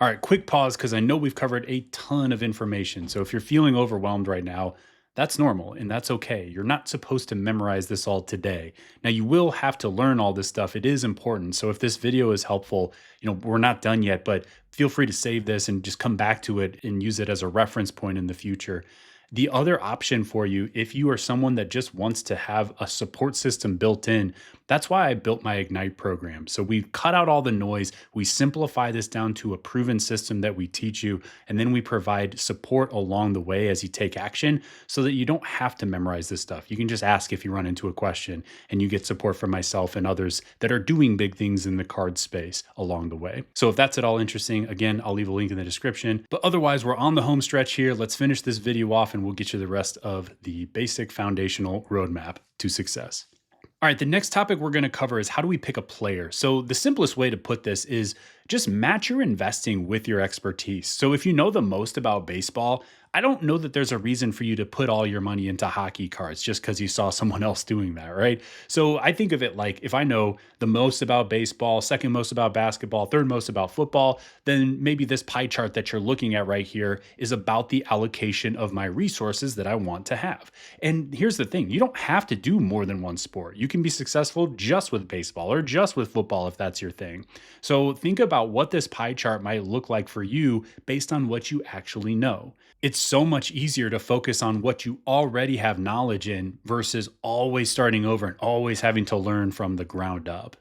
All right, quick pause because I know we've covered a ton of information. So if you're feeling overwhelmed right now, that's normal and that's okay. You're not supposed to memorize this all today. Now, you will have to learn all this stuff. It is important. So if this video is helpful, we're not done yet, but feel free to save this and just come back to it and use it as a reference point in the future. The other option for you, if you are someone that just wants to have a support system built in, that's why I built my Ignite program. So we cut out all the noise, we simplify this down to a proven system that we teach you, and then we provide support along the way as you take action so that you don't have to memorize this stuff. You can just ask if you run into a question, and you get support from myself and others that are doing big things in the card space along the way. So if that's at all interesting, again, I'll leave a link in the description. But otherwise, we're on the home stretch here. Let's finish this video off and we'll get you the rest of the basic foundational roadmap to success. All right, the next topic we're going to cover is how do we pick a player? So the simplest way to put this is just match your investing with your expertise. So if you know the most about baseball, I don't know that there's a reason for you to put all your money into hockey cards just because you saw someone else doing that, right? So I think of it like if I know the most about baseball, second most about basketball, third most about football, then maybe this pie chart that you're looking at right here is about the allocation of my resources that I want to have. And here's the thing, you don't have to do more than one sport. You can be successful just with baseball or just with football if that's your thing. So think about what this pie chart might look like for you based on what you actually know. It's so much easier to focus on what you already have knowledge in versus always starting over and always having to learn from the ground up.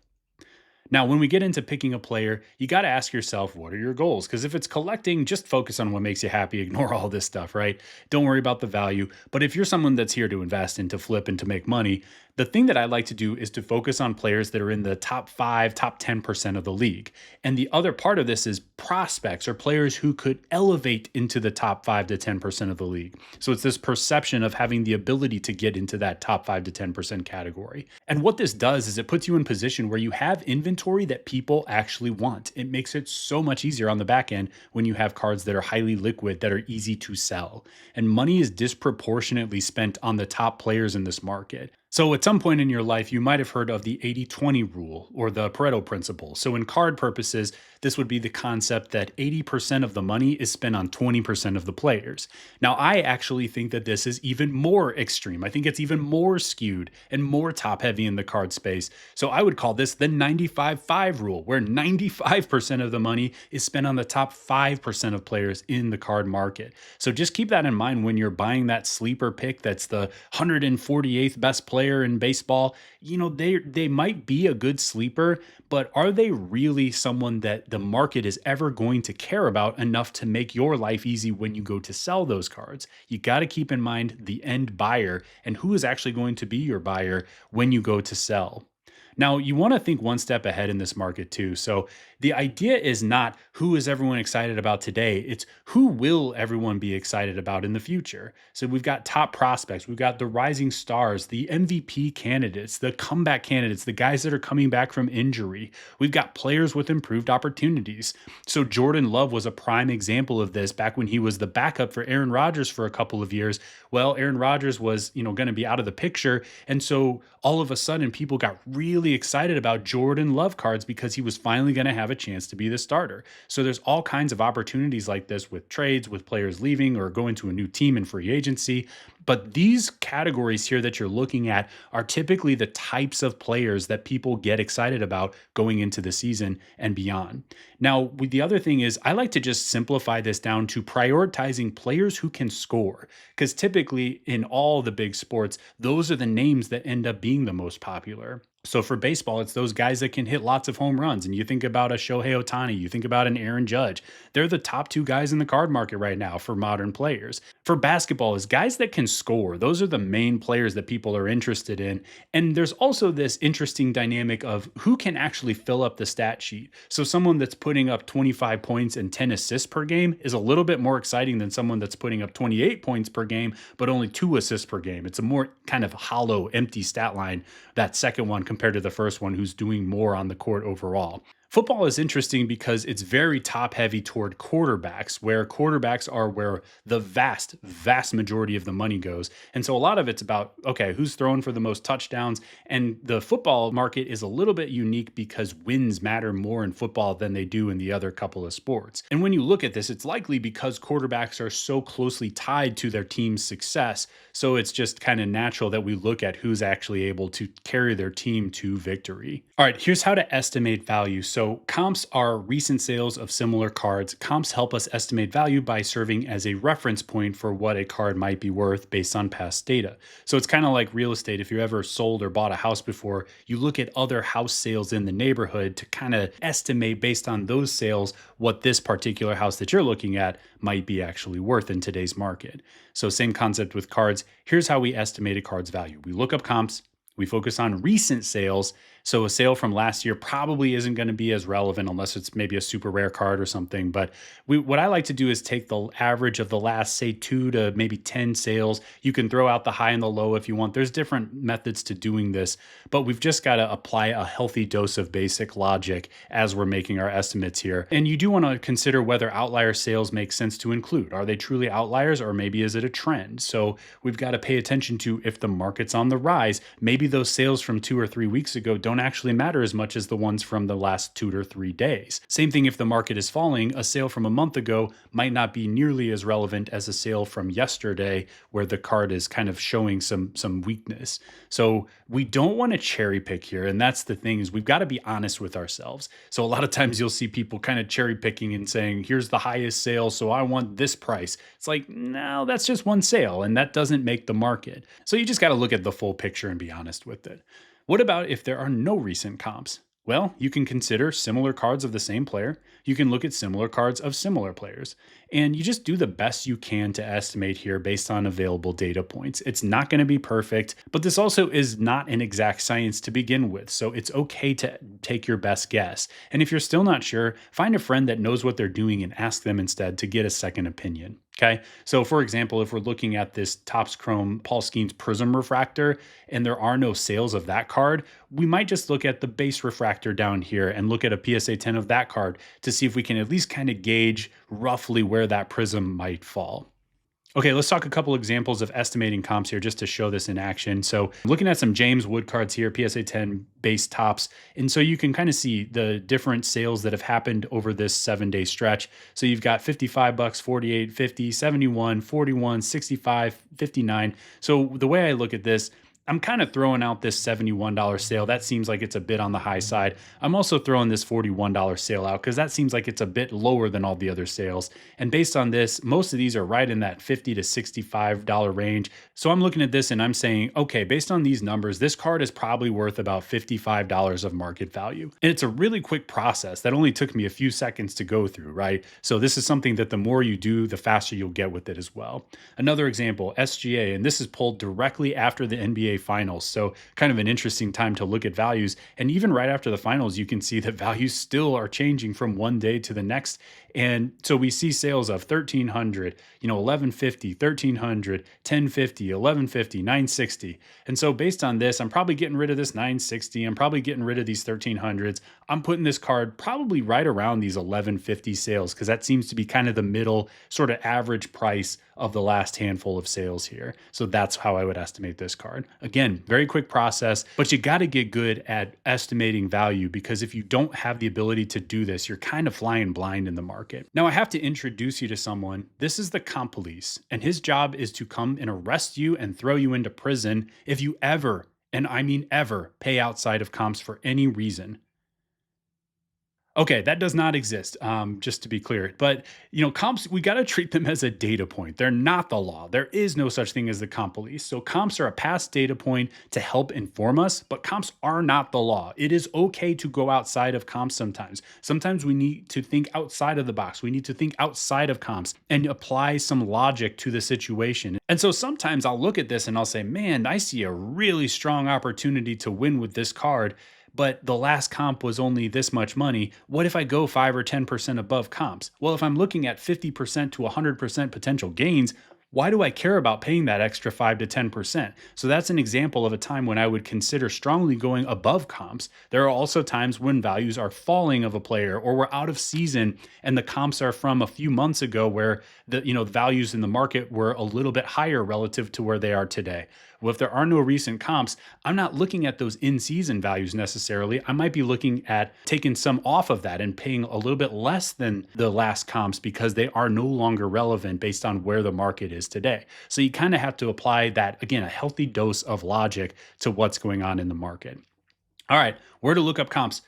Now, when we get into picking a player, you got to ask yourself, what are your goals? Because if it's collecting, just focus on what makes you happy. Ignore all this stuff, right? Don't worry about the value. But if you're someone that's here to invest and to flip and to make money, the thing that I like to do is to focus on players that are in the top 5, top 10% of the league. And the other part of this is prospects or players who could elevate into the top 5 to 10% of the league. So it's this perception of having the ability to get into that top 5 to 10% category. And what this does is it puts you in position where you have inventory that people actually want. It makes it so much easier on the back end when you have cards that are highly liquid, that are easy to sell. And money is disproportionately spent on the top players in this market. So, at some point in your life, you might have heard of the 80-20 rule or the Pareto principle. So, in card purposes, this would be the concept that 80% of the money is spent on 20% of the players. Now, I actually think that this is even more extreme. I think it's even more skewed and more top heavy in the card space. So, I would call this the 95-5 rule, where 95% of the money is spent on the top 5% of players in the card market. So, just keep that in mind when you're buying that sleeper pick that's the 148th best player in baseball. They might be a good sleeper, but are they really someone that the market is ever going to care about enough to make your life easy when you go to sell those cards? You got to keep in mind the end buyer and who is actually going to be your buyer when you go to sell. Now, you want to think one step ahead in this market too. So, the idea is not who is everyone excited about today, it's who will everyone be excited about in the future. So, we've got top prospects, we've got the rising stars, the MVP candidates, the comeback candidates, the guys that are coming back from injury. We've got players with improved opportunities. So, Jordan Love was a prime example of this back when he was the backup for Aaron Rodgers for a couple of years. Well, Aaron Rodgers was, going to be out of the picture. And so all of a sudden, people got really excited about Jordan Love cards because he was finally going to have a chance to be the starter. So there's all kinds of opportunities like this with trades, with players leaving or going to a new team in free agency. But these categories here that you're looking at are typically the types of players that people get excited about going into the season and beyond. Now, the other thing is I like to just simplify this down to prioritizing players who can score, because typically in all the big sports, those are the names that end up being the most popular. So for baseball, it's those guys that can hit lots of home runs. And you think about a Shohei Ohtani, you think about an Aaron Judge. They're the top 2 guys in the card market right now for modern players. For basketball, is guys that can score. Those are the main players that people are interested in. And there's also this interesting dynamic of who can actually fill up the stat sheet. So someone that's putting up 25 points and 10 assists per game is a little bit more exciting than someone that's putting up 28 points per game, but only 2 assists per game. It's a more kind of hollow, empty stat line, that second one, compared to the first one, who's doing more on the court overall. Football is interesting because it's very top heavy toward quarterbacks, where quarterbacks are where the vast, vast majority of the money goes. And so a lot of it's about, okay, who's throwing for the most touchdowns? And the football market is a little bit unique because wins matter more in football than they do in the other couple of sports. And when you look at this, it's likely because quarterbacks are so closely tied to their team's success. So it's just kind of natural that we look at who's actually able to carry their team to victory. All right, here's how to estimate value. So comps are recent sales of similar cards. Comps help us estimate value by serving as a reference point for what a card might be worth based on past data. So it's kind of like real estate. If you ever sold or bought a house before, you look at other house sales in the neighborhood to kind of estimate based on those sales what this particular house that you're looking at might be actually worth in today's market. So same concept with cards. Here's how we estimate a card's value. We look up comps. We focus on recent sales. So a sale from last year probably isn't going to be as relevant unless it's maybe a super rare card or something. But what I like to do is take the average of the last, say, 2 to maybe 10 sales. You can throw out the high and the low if you want. There's different methods to doing this, but we've just got to apply a healthy dose of basic logic as we're making our estimates here. And you do want to consider whether outlier sales make sense to include. Are they truly outliers, or maybe is it a trend? So we've got to pay attention to, if the market's on the rise, maybe those sales from 2 or 3 weeks ago don't don't actually matter as much as the ones from the last 2 to 3 days. Same thing if the market is falling, a sale from a month ago might not be nearly as relevant as a sale from yesterday where the card is kind of showing some weakness. So we don't want to cherry pick here, and that's the thing, is we've got to be honest with ourselves. So a lot of times you'll see people kind of cherry picking and saying, here's the highest sale, so I want this price. It's like, no, that's just one sale and that doesn't make the market. So you just got to look at the full picture and be honest with it. What about if there are no recent comps? Well, you can consider similar cards of the same player. You can look at similar cards of similar players. And you just do the best you can to estimate here based on available data points. It's not going to be perfect, but this also is not an exact science to begin with. So it's okay to take your best guess. And if you're still not sure, find a friend that knows what they're doing and ask them instead to get a second opinion. Okay. So for example, if we're looking at this Topps Chrome Paul Skeens Prism Refractor and there are no sales of that card, we might just look at the base refractor down here and look at a PSA 10 of that card to see if we can at least kind of gauge roughly where that prism might fall. Okay, let's talk a couple examples of estimating comps here just to show this in action. So looking at some James Wood cards here, PSA 10 base tops. And so you can kind of see the different sales that have happened over this 7-day stretch. So you've got $55, 48, 50, 71, 41, 65, 59. So the way I look at this, I'm kind of throwing out this $71 sale. That seems like it's a bit on the high side. I'm also throwing this $41 sale out because that seems like it's a bit lower than all the other sales. And based on this, most of these are right in that $50 to $65 range. So I'm looking at this and I'm saying, okay, based on these numbers, this card is probably worth about $55 of market value. And it's a really quick process that only took me a few seconds to go through, right? So this is something that the more you do, the faster you'll get with it as well. Another example, SGA, and this is pulled directly after the NBA finals. So kind of an interesting time to look at values. And even right after the finals, you can see that values still are changing from one day to the next. And so we see sales of 1,300, 1,150, 1,300, 1,050, 1,150, 960. And so based on this, I'm probably getting rid of this 960. I'm probably getting rid of these 1,300s. I'm putting this card probably right around these 1,150 sales because that seems to be kind of the middle sort of average price of the last handful of sales here. So that's how I would estimate this card. Again, very quick process, but you got to get good at estimating value because if you don't have the ability to do this, you're kind of flying blind in the market. Now I have to introduce you to someone. This is the comp police, and his job is to come and arrest you and throw you into prison if you ever, and I mean ever, pay outside of comps for any reason. Okay, that does not exist, just to be clear. But, comps, we got to treat them as a data point. They're not the law. There is no such thing as the comp police. So comps are a past data point to help inform us, but comps are not the law. It is okay to go outside of comps sometimes. Sometimes we need to think outside of the box. We need to think outside of comps and apply some logic to the situation. And so sometimes I'll look at this and I'll say, man, I see a really strong opportunity to win with this card, but the last comp was only this much money. What if I go 5 or 10% above comps? Well, if I'm looking at 50% to 100% potential gains, why do I care about paying that extra 5 to 10%? So that's an example of a time when I would consider strongly going above comps. There are also times when values are falling of a player or we're out of season and the comps are from a few months ago where the values in the market were a little bit higher relative to where they are today. Well, if there are no recent comps, I'm not looking at those in-season values necessarily. I might be looking at taking some off of that and paying a little bit less than the last comps because they are no longer relevant based on where the market is today. So you kind of have to apply that, again, a healthy dose of logic to what's going on in the market. All right, where to look up comps.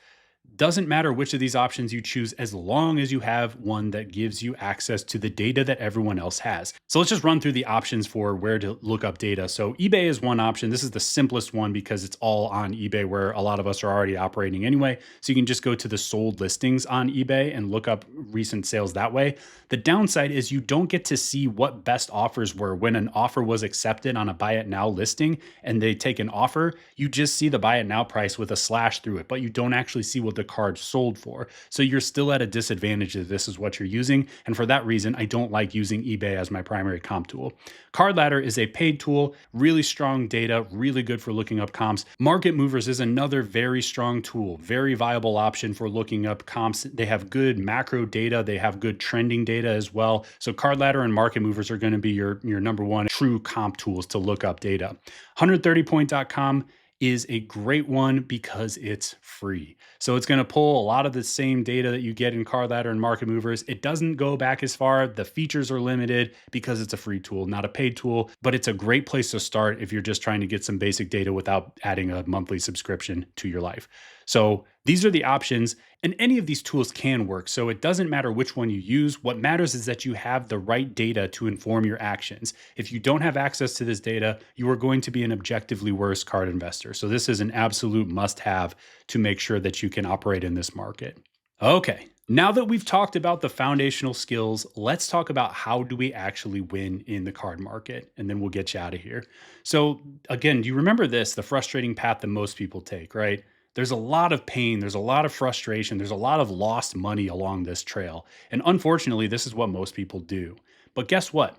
Doesn't matter which of these options you choose as long as you have one that gives you access to the data that everyone else has. So let's just run through the options for where to look up data. So eBay is one option. This is the simplest one because it's all on eBay where a lot of us are already operating anyway. So you can just go to the sold listings on eBay and look up recent sales that way. The downside is you don't get to see what best offers were when an offer was accepted on a buy it now listing and they take an offer. You just see the buy it now price with a slash through it, but you don't actually see what the card sold for. So you're still at a disadvantage if this is what you're using. And for that reason, I don't like using eBay as my primary comp tool. Card Ladder is a paid tool, really strong data, really good for looking up comps. Market Movers is another very strong tool, very viable option for looking up comps. They have good macro data. They have good trending data as well. So Card Ladder and Market Movers are going to be your number one true comp tools to look up data. 130point.com is a great one because it's free. So it's going to pull a lot of the same data that you get in Card Ladder and Market Movers. It doesn't go back as far. The features are limited because it's a free tool, not a paid tool, but it's a great place to start if you're just trying to get some basic data without adding a monthly subscription to your life. So these are the options, and any of these tools can work. So it doesn't matter which one you use. What matters is that you have the right data to inform your actions. If you don't have access to this data, you are going to be an objectively worse card investor. So this is an absolute must have to make sure that you can operate in this market. Okay, now that we've talked about the foundational skills, let's talk about how do we actually win in the card market, and then we'll get you out of here. So again, do you remember this, the frustrating path that most people take, right? There's a lot of pain, there's a lot of frustration, there's a lot of lost money along this trail. And unfortunately, this is what most people do. But guess what?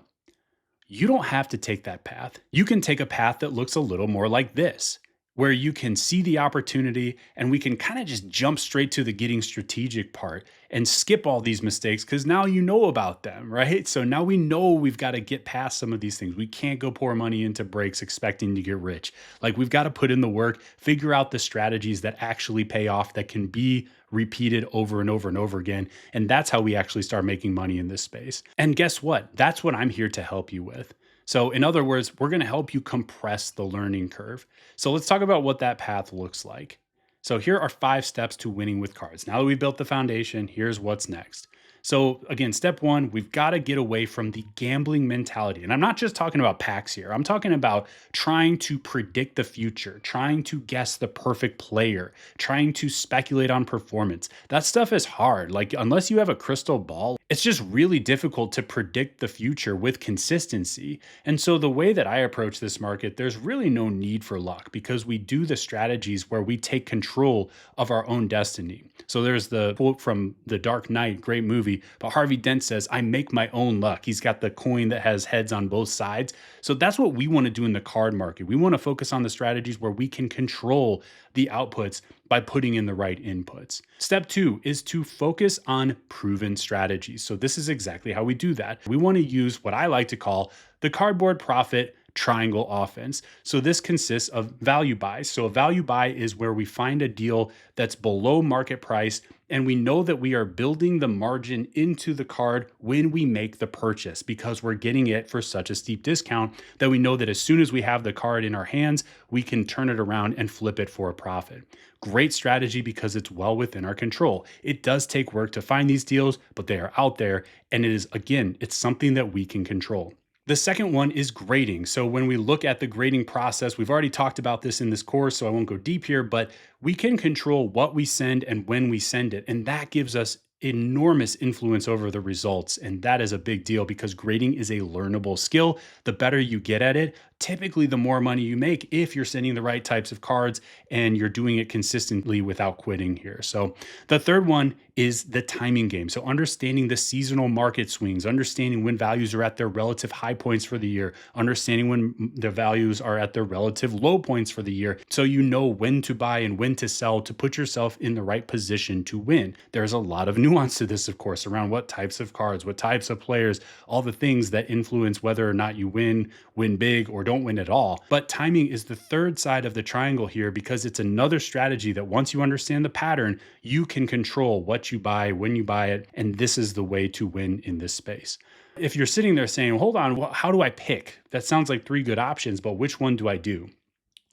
You don't have to take that path. You can take a path that looks a little more like this, where you can see the opportunity and we can kind of just jump straight to the getting strategic part and skip all these mistakes because now you know about them, right? So now we know we've got to get past some of these things. We can't go pour money into breaks expecting to get rich. Like we've got to put in the work, figure out the strategies that actually pay off, that can be repeated over and over and over again. And that's how we actually start making money in this space. And guess what? That's what I'm here to help you with. So in other words, we're going to help you compress the learning curve. So let's talk about what that path looks like. So here are 5 steps to winning with cards. Now that we've built the foundation, here's what's next. So again, step 1, we've got to get away from the gambling mentality. And I'm not just talking about packs here. I'm talking about trying to predict the future, trying to guess the perfect player, trying to speculate on performance. That stuff is hard. Like unless you have a crystal ball, it's just really difficult to predict the future with consistency. And so the way that I approach this market, there's really no need for luck because we do the strategies where we take control of our own destiny. So there's the quote from The Dark Knight, great movie, but Harvey Dent says, I make my own luck. He's got the coin that has heads on both sides. So that's what we want to do in the card market. We want to focus on the strategies where we can control the outputs by putting in the right inputs. Step 2 is to focus on proven strategies. So this is exactly how we do that. We want to use what I like to call the cardboard profit triangle offense. So this consists of value buys. So a value buy is where we find a deal that's below market price and we know that we are building the margin into the card when we make the purchase because we're getting it for such a steep discount that we know that as soon as we have the card in our hands, we can turn it around and flip it for a profit. Great strategy because it's well within our control. It does take work to find these deals, but they are out there. And it is, again, it's something that we can control. The second one is grading. So when we look at the grading process, we've already talked about this in this course, so I won't go deep here, but we can control what we send and when we send it. And that gives us enormous influence over the results. And that is a big deal because grading is a learnable skill. The better you get at it, typically the more money you make if you're sending the right types of cards and you're doing it consistently without quitting here. So the third one is the timing game. So understanding the seasonal market swings, understanding when values are at their relative high points for the year, understanding when the values are at their relative low points for the year. So you know when to buy and when to sell to put yourself in the right position to win. There's a lot of nuance to this, of course, around what types of cards, what types of players, all the things that influence whether or not you win big, or don't win at all. But timing is the third side of the triangle here because it's another strategy that once you understand the pattern, you can control what you buy, when you buy it, and this is the way to win in this space. If you're sitting there saying, hold on, how do I pick? That sounds like 3 good options, but which one do I do?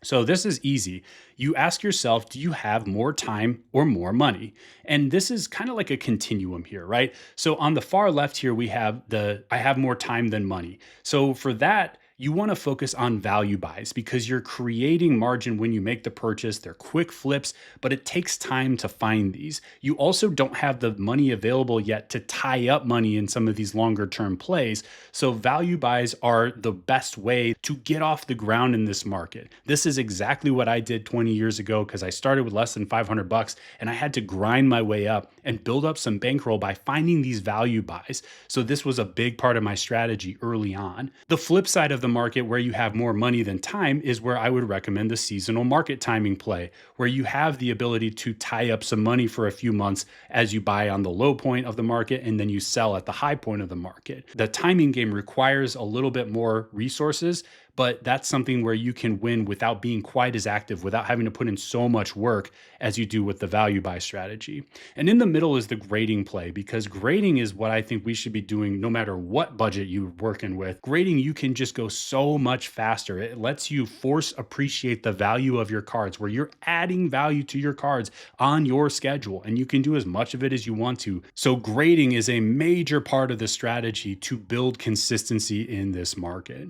So this is easy. You ask yourself, do you have more time or more money? And this is kind of like a continuum here, right? So on the far left here, we have I have more time than money. So for that, you want to focus on value buys because you're creating margin when you make the purchase. They're quick flips, but it takes time to find these. You also don't have the money available yet to tie up money in some of these longer term plays. So value buys are the best way to get off the ground in this market. This is exactly what I did 20 years ago because I started with less than $500 and I had to grind my way up and build up some bankroll by finding these value buys. So this was a big part of my strategy early on. The flip side of the market where you have more money than time is where I would recommend the seasonal market timing play, where you have the ability to tie up some money for a few months as you buy on the low point of the market and then you sell at the high point of the market. The timing game requires a little bit more resources, but that's something where you can win without being quite as active, without having to put in so much work as you do with the value buy strategy. And in the middle is the grading play, because grading is what I think we should be doing no matter what budget you're working with. Grading, you can just go so much faster. It lets you force appreciate the value of your cards, where you're adding value to your cards on your schedule, and you can do as much of it as you want to. So grading is a major part of the strategy to build consistency in this market.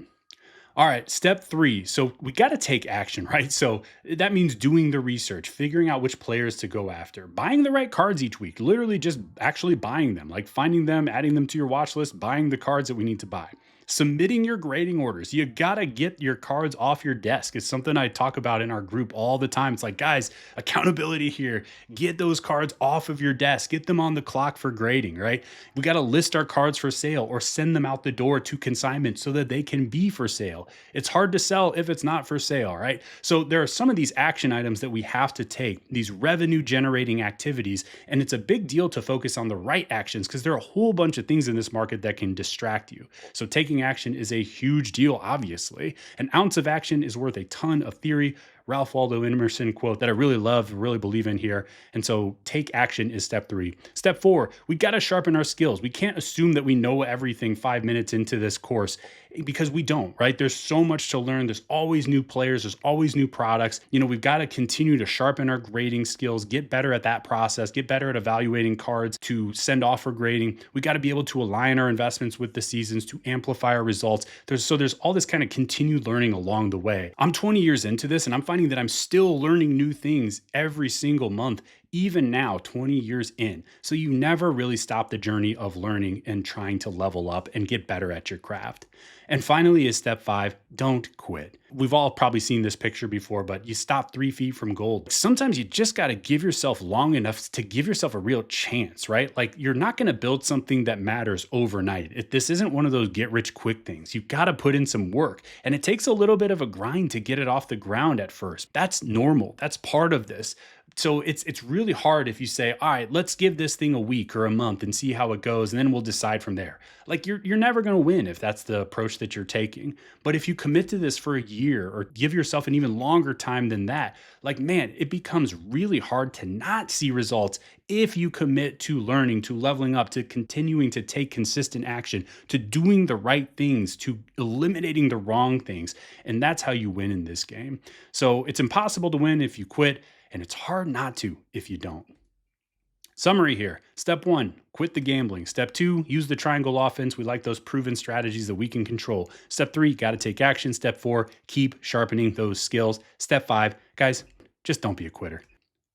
All right, step three. So we got to take action, right? So that means doing the research, figuring out which players to go after, buying the right cards each week, literally just actually buying them, like finding them, adding them to your watch list, buying the cards that we need to buy. Submitting your grading orders. You got to get your cards off your desk. It's something I talk about in our group all the time. It's like, guys, accountability here. Get those cards off of your desk. Get them on the clock for grading, right? We got to list our cards for sale or send them out the door to consignment so that they can be for sale. It's hard to sell if it's not for sale, right? So there are some of these action items that we have to take, these revenue generating activities, and it's a big deal to focus on the right actions because there are a whole bunch of things in this market that can distract you. So taking action is a huge deal, obviously. An ounce of action is worth a ton of theory. Ralph Waldo Emerson quote that I really love, really believe in here. And so take action is step three. Step four, we got to sharpen our skills. We can't assume that we know everything 5 minutes into this course, because we don't, right? There's so much to learn. There's always new players. There's always new products. We've got to continue to sharpen our grading skills, get better at that process, get better at evaluating cards to send off for grading. We got to be able to align our investments with the seasons to amplify our results. There's all this kind of continued learning along the way. I'm 20 years into this, and I'm finding that I'm still learning new things every single month, even now, 20 years in. So you never really stop the journey of learning and trying to level up and get better at your craft. And finally is step five, don't quit. We've all probably seen this picture before, but you stop 3 feet from gold. Sometimes you just got to give yourself long enough to give yourself a real chance, right? Like, you're not going to build something that matters overnight. This isn't one of those get rich quick things. You've got to put in some work, and it takes a little bit of a grind to get it off the ground at first. That's normal. That's part of this. So it's really hard if you say, all right, let's give this thing a week or a month and see how it goes, and then we'll decide from there. Like, you're never going to win if that's the approach that you're taking. But if you commit to this for a year or give yourself an even longer time than that, like, man, it becomes really hard to not see results if you commit to learning, to leveling up, to continuing to take consistent action, to doing the right things, to eliminating the wrong things. And that's how you win in this game. So it's impossible to win if you quit, and it's hard not to if you don't. Summary here. Step one, quit the gambling. Step two, use the triangle offense. We like those proven strategies that we can control. Step three, got to take action. Step four, keep sharpening those skills. Step five, guys, just don't be a quitter.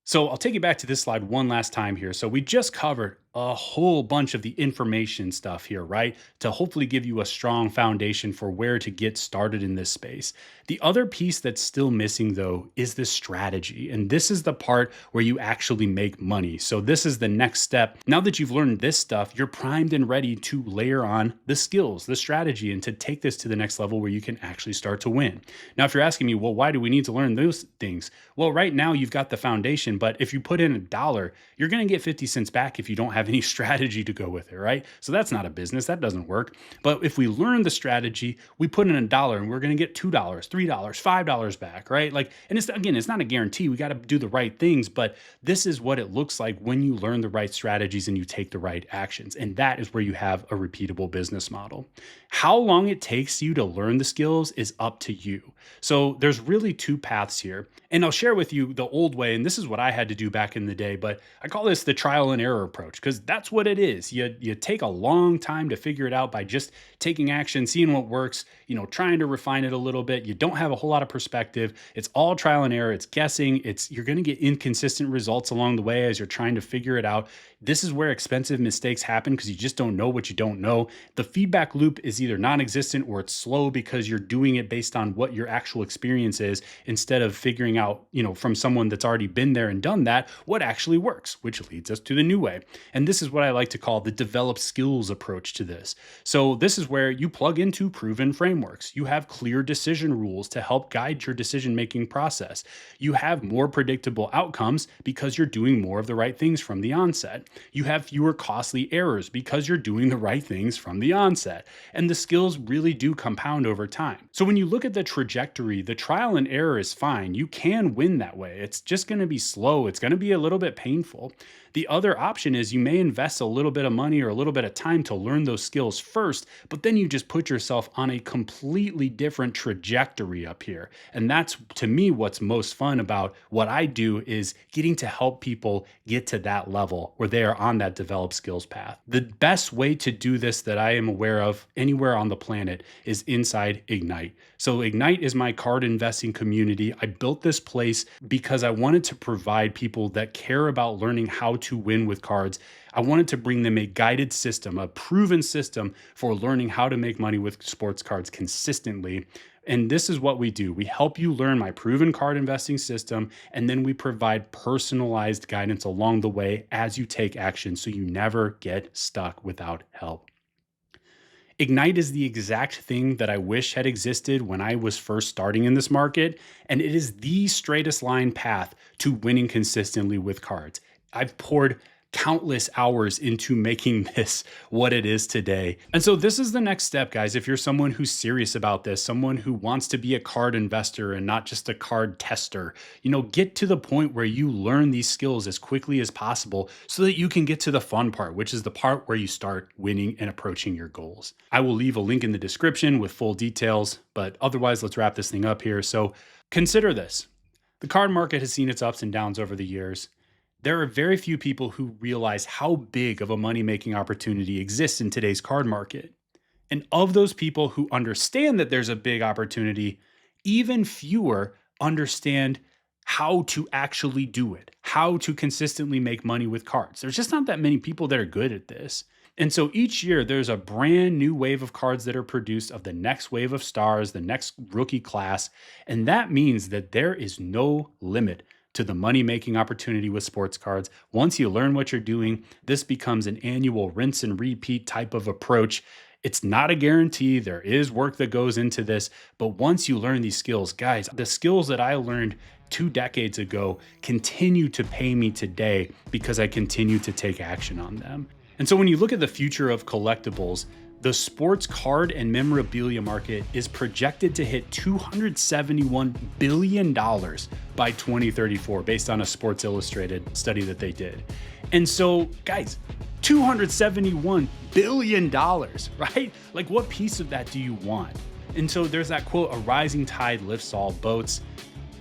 So I'll take you back to this slide one last time here. So we just covered a whole bunch of the information stuff here, right? To hopefully give you a strong foundation for where to get started in this space. The other piece that's still missing, though, is the strategy. And this is the part where you actually make money. So this is the next step. Now that you've learned this stuff, you're primed and ready to layer on the skills, the strategy, and to take this to the next level where you can actually start to win. Now, if you're asking me, well, why do we need to learn those things? Well, right now you've got the foundation, but if you put in $1, you're going to get 50 cents back if you don't have any strategy to go with it, right? So that's not a business. That doesn't work. But if we learn the strategy, we put in $1 and we're going to get $2, $3, $5 back, right? Like, and it's not a guarantee. We got to do the right things, but this is what it looks like when you learn the right strategies and you take the right actions. And that is where you have a repeatable business model. How long it takes you to learn the skills is up to you. So there's really two paths here. And I'll share with you the old way, and this is what I had to do back in the day, but I call this the trial and error approach, because that's what it is. You take a long time to figure it out by just taking action, seeing what works, trying to refine it a little bit. You don't have a whole lot of perspective. It's all trial and error. It's guessing. You're going to get inconsistent results along the way as you're trying to figure it out. This is where expensive mistakes happen because you just don't know what you don't know. The feedback loop is either non-existent or it's slow because you're doing it based on what your actual experience is instead of figuring out, from someone that's already been there and done that, what actually works, which leads us to the new way. And this is what I like to call the develop skills approach to this. So this is where you plug into proven frameworks. You have clear decision rules to help guide your decision-making process. You have more predictable outcomes because you're doing more of the right things from the onset. You have fewer costly errors because you're doing the right things from the onset. And the skills really do compound over time. So when you look at the trajectory, the trial and error is fine. You can win that way. It's just going to be slow. It's going to be a little bit painful. The other option is you may invest a little bit of money or a little bit of time to learn those skills first, but then you just put yourself on a completely different trajectory up here. And that's, to me, what's most fun about what I do is getting to help people get to that level where they are on that developed skills path. The best way to do this that I am aware of anywhere on the planet is inside Ignite. So Ignite is my card investing community. I built this place because I wanted to provide people that care about learning how to win with cards. I wanted to bring them a guided system, a proven system for learning how to make money with sports cards consistently. And this is what we do. We help you learn my proven card investing system, and then we provide personalized guidance along the way as you take action so you never get stuck without help. Ignite is the exact thing that I wish had existed when I was first starting in this market, and it is the straightest line path to winning consistently with cards. I've poured countless hours into making this what it is today. And so this is the next step, guys. If you're someone who's serious about this, someone who wants to be a card investor and not just a card tester, get to the point where you learn these skills as quickly as possible so that you can get to the fun part, which is the part where you start winning and approaching your goals. I will leave a link in the description with full details, but otherwise, let's wrap this thing up here. So consider this. The card market has seen its ups and downs over the years. There are very few people who realize how big of a money-making opportunity exists in today's card market. And of those people who understand that there's a big opportunity, even fewer understand how to actually do it, how to consistently make money with cards. There's just not that many people that are good at this. And so each year there's a brand new wave of cards that are produced of the next wave of stars, the next rookie class. And that means that there is no limit to the money-making opportunity with sports cards. Once you learn what you're doing, this becomes an annual rinse and repeat type of approach. It's not a guarantee. There is work that goes into this, but once you learn these skills, guys, the skills that I learned 2 decades ago continue to pay me today because I continue to take action on them. And so when you look at the future of collectibles, the sports card and memorabilia market is projected to hit $271 billion by 2034, based on a Sports Illustrated study that they did. And so, guys, $271 billion, right? Like, what piece of that do you want? And so there's that quote, a rising tide lifts all boats,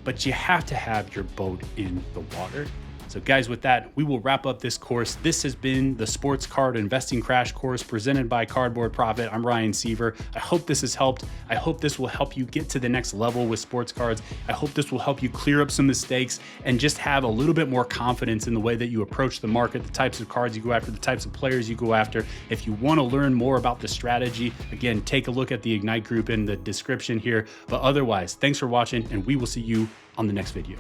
but you have to have your boat in the water. So guys, with that, we will wrap up this course. This has been the Sports Card Investing Crash Course presented by Cardboard Profit. I'm Ryan Seaver. I hope this has helped. I hope this will help you get to the next level with sports cards. I hope this will help you clear up some mistakes and just have a little bit more confidence in the way that you approach the market, the types of cards you go after, the types of players you go after. If you want to learn more about the strategy, again, take a look at the Ignite group in the description here. But otherwise, thanks for watching, and we will see you on the next video.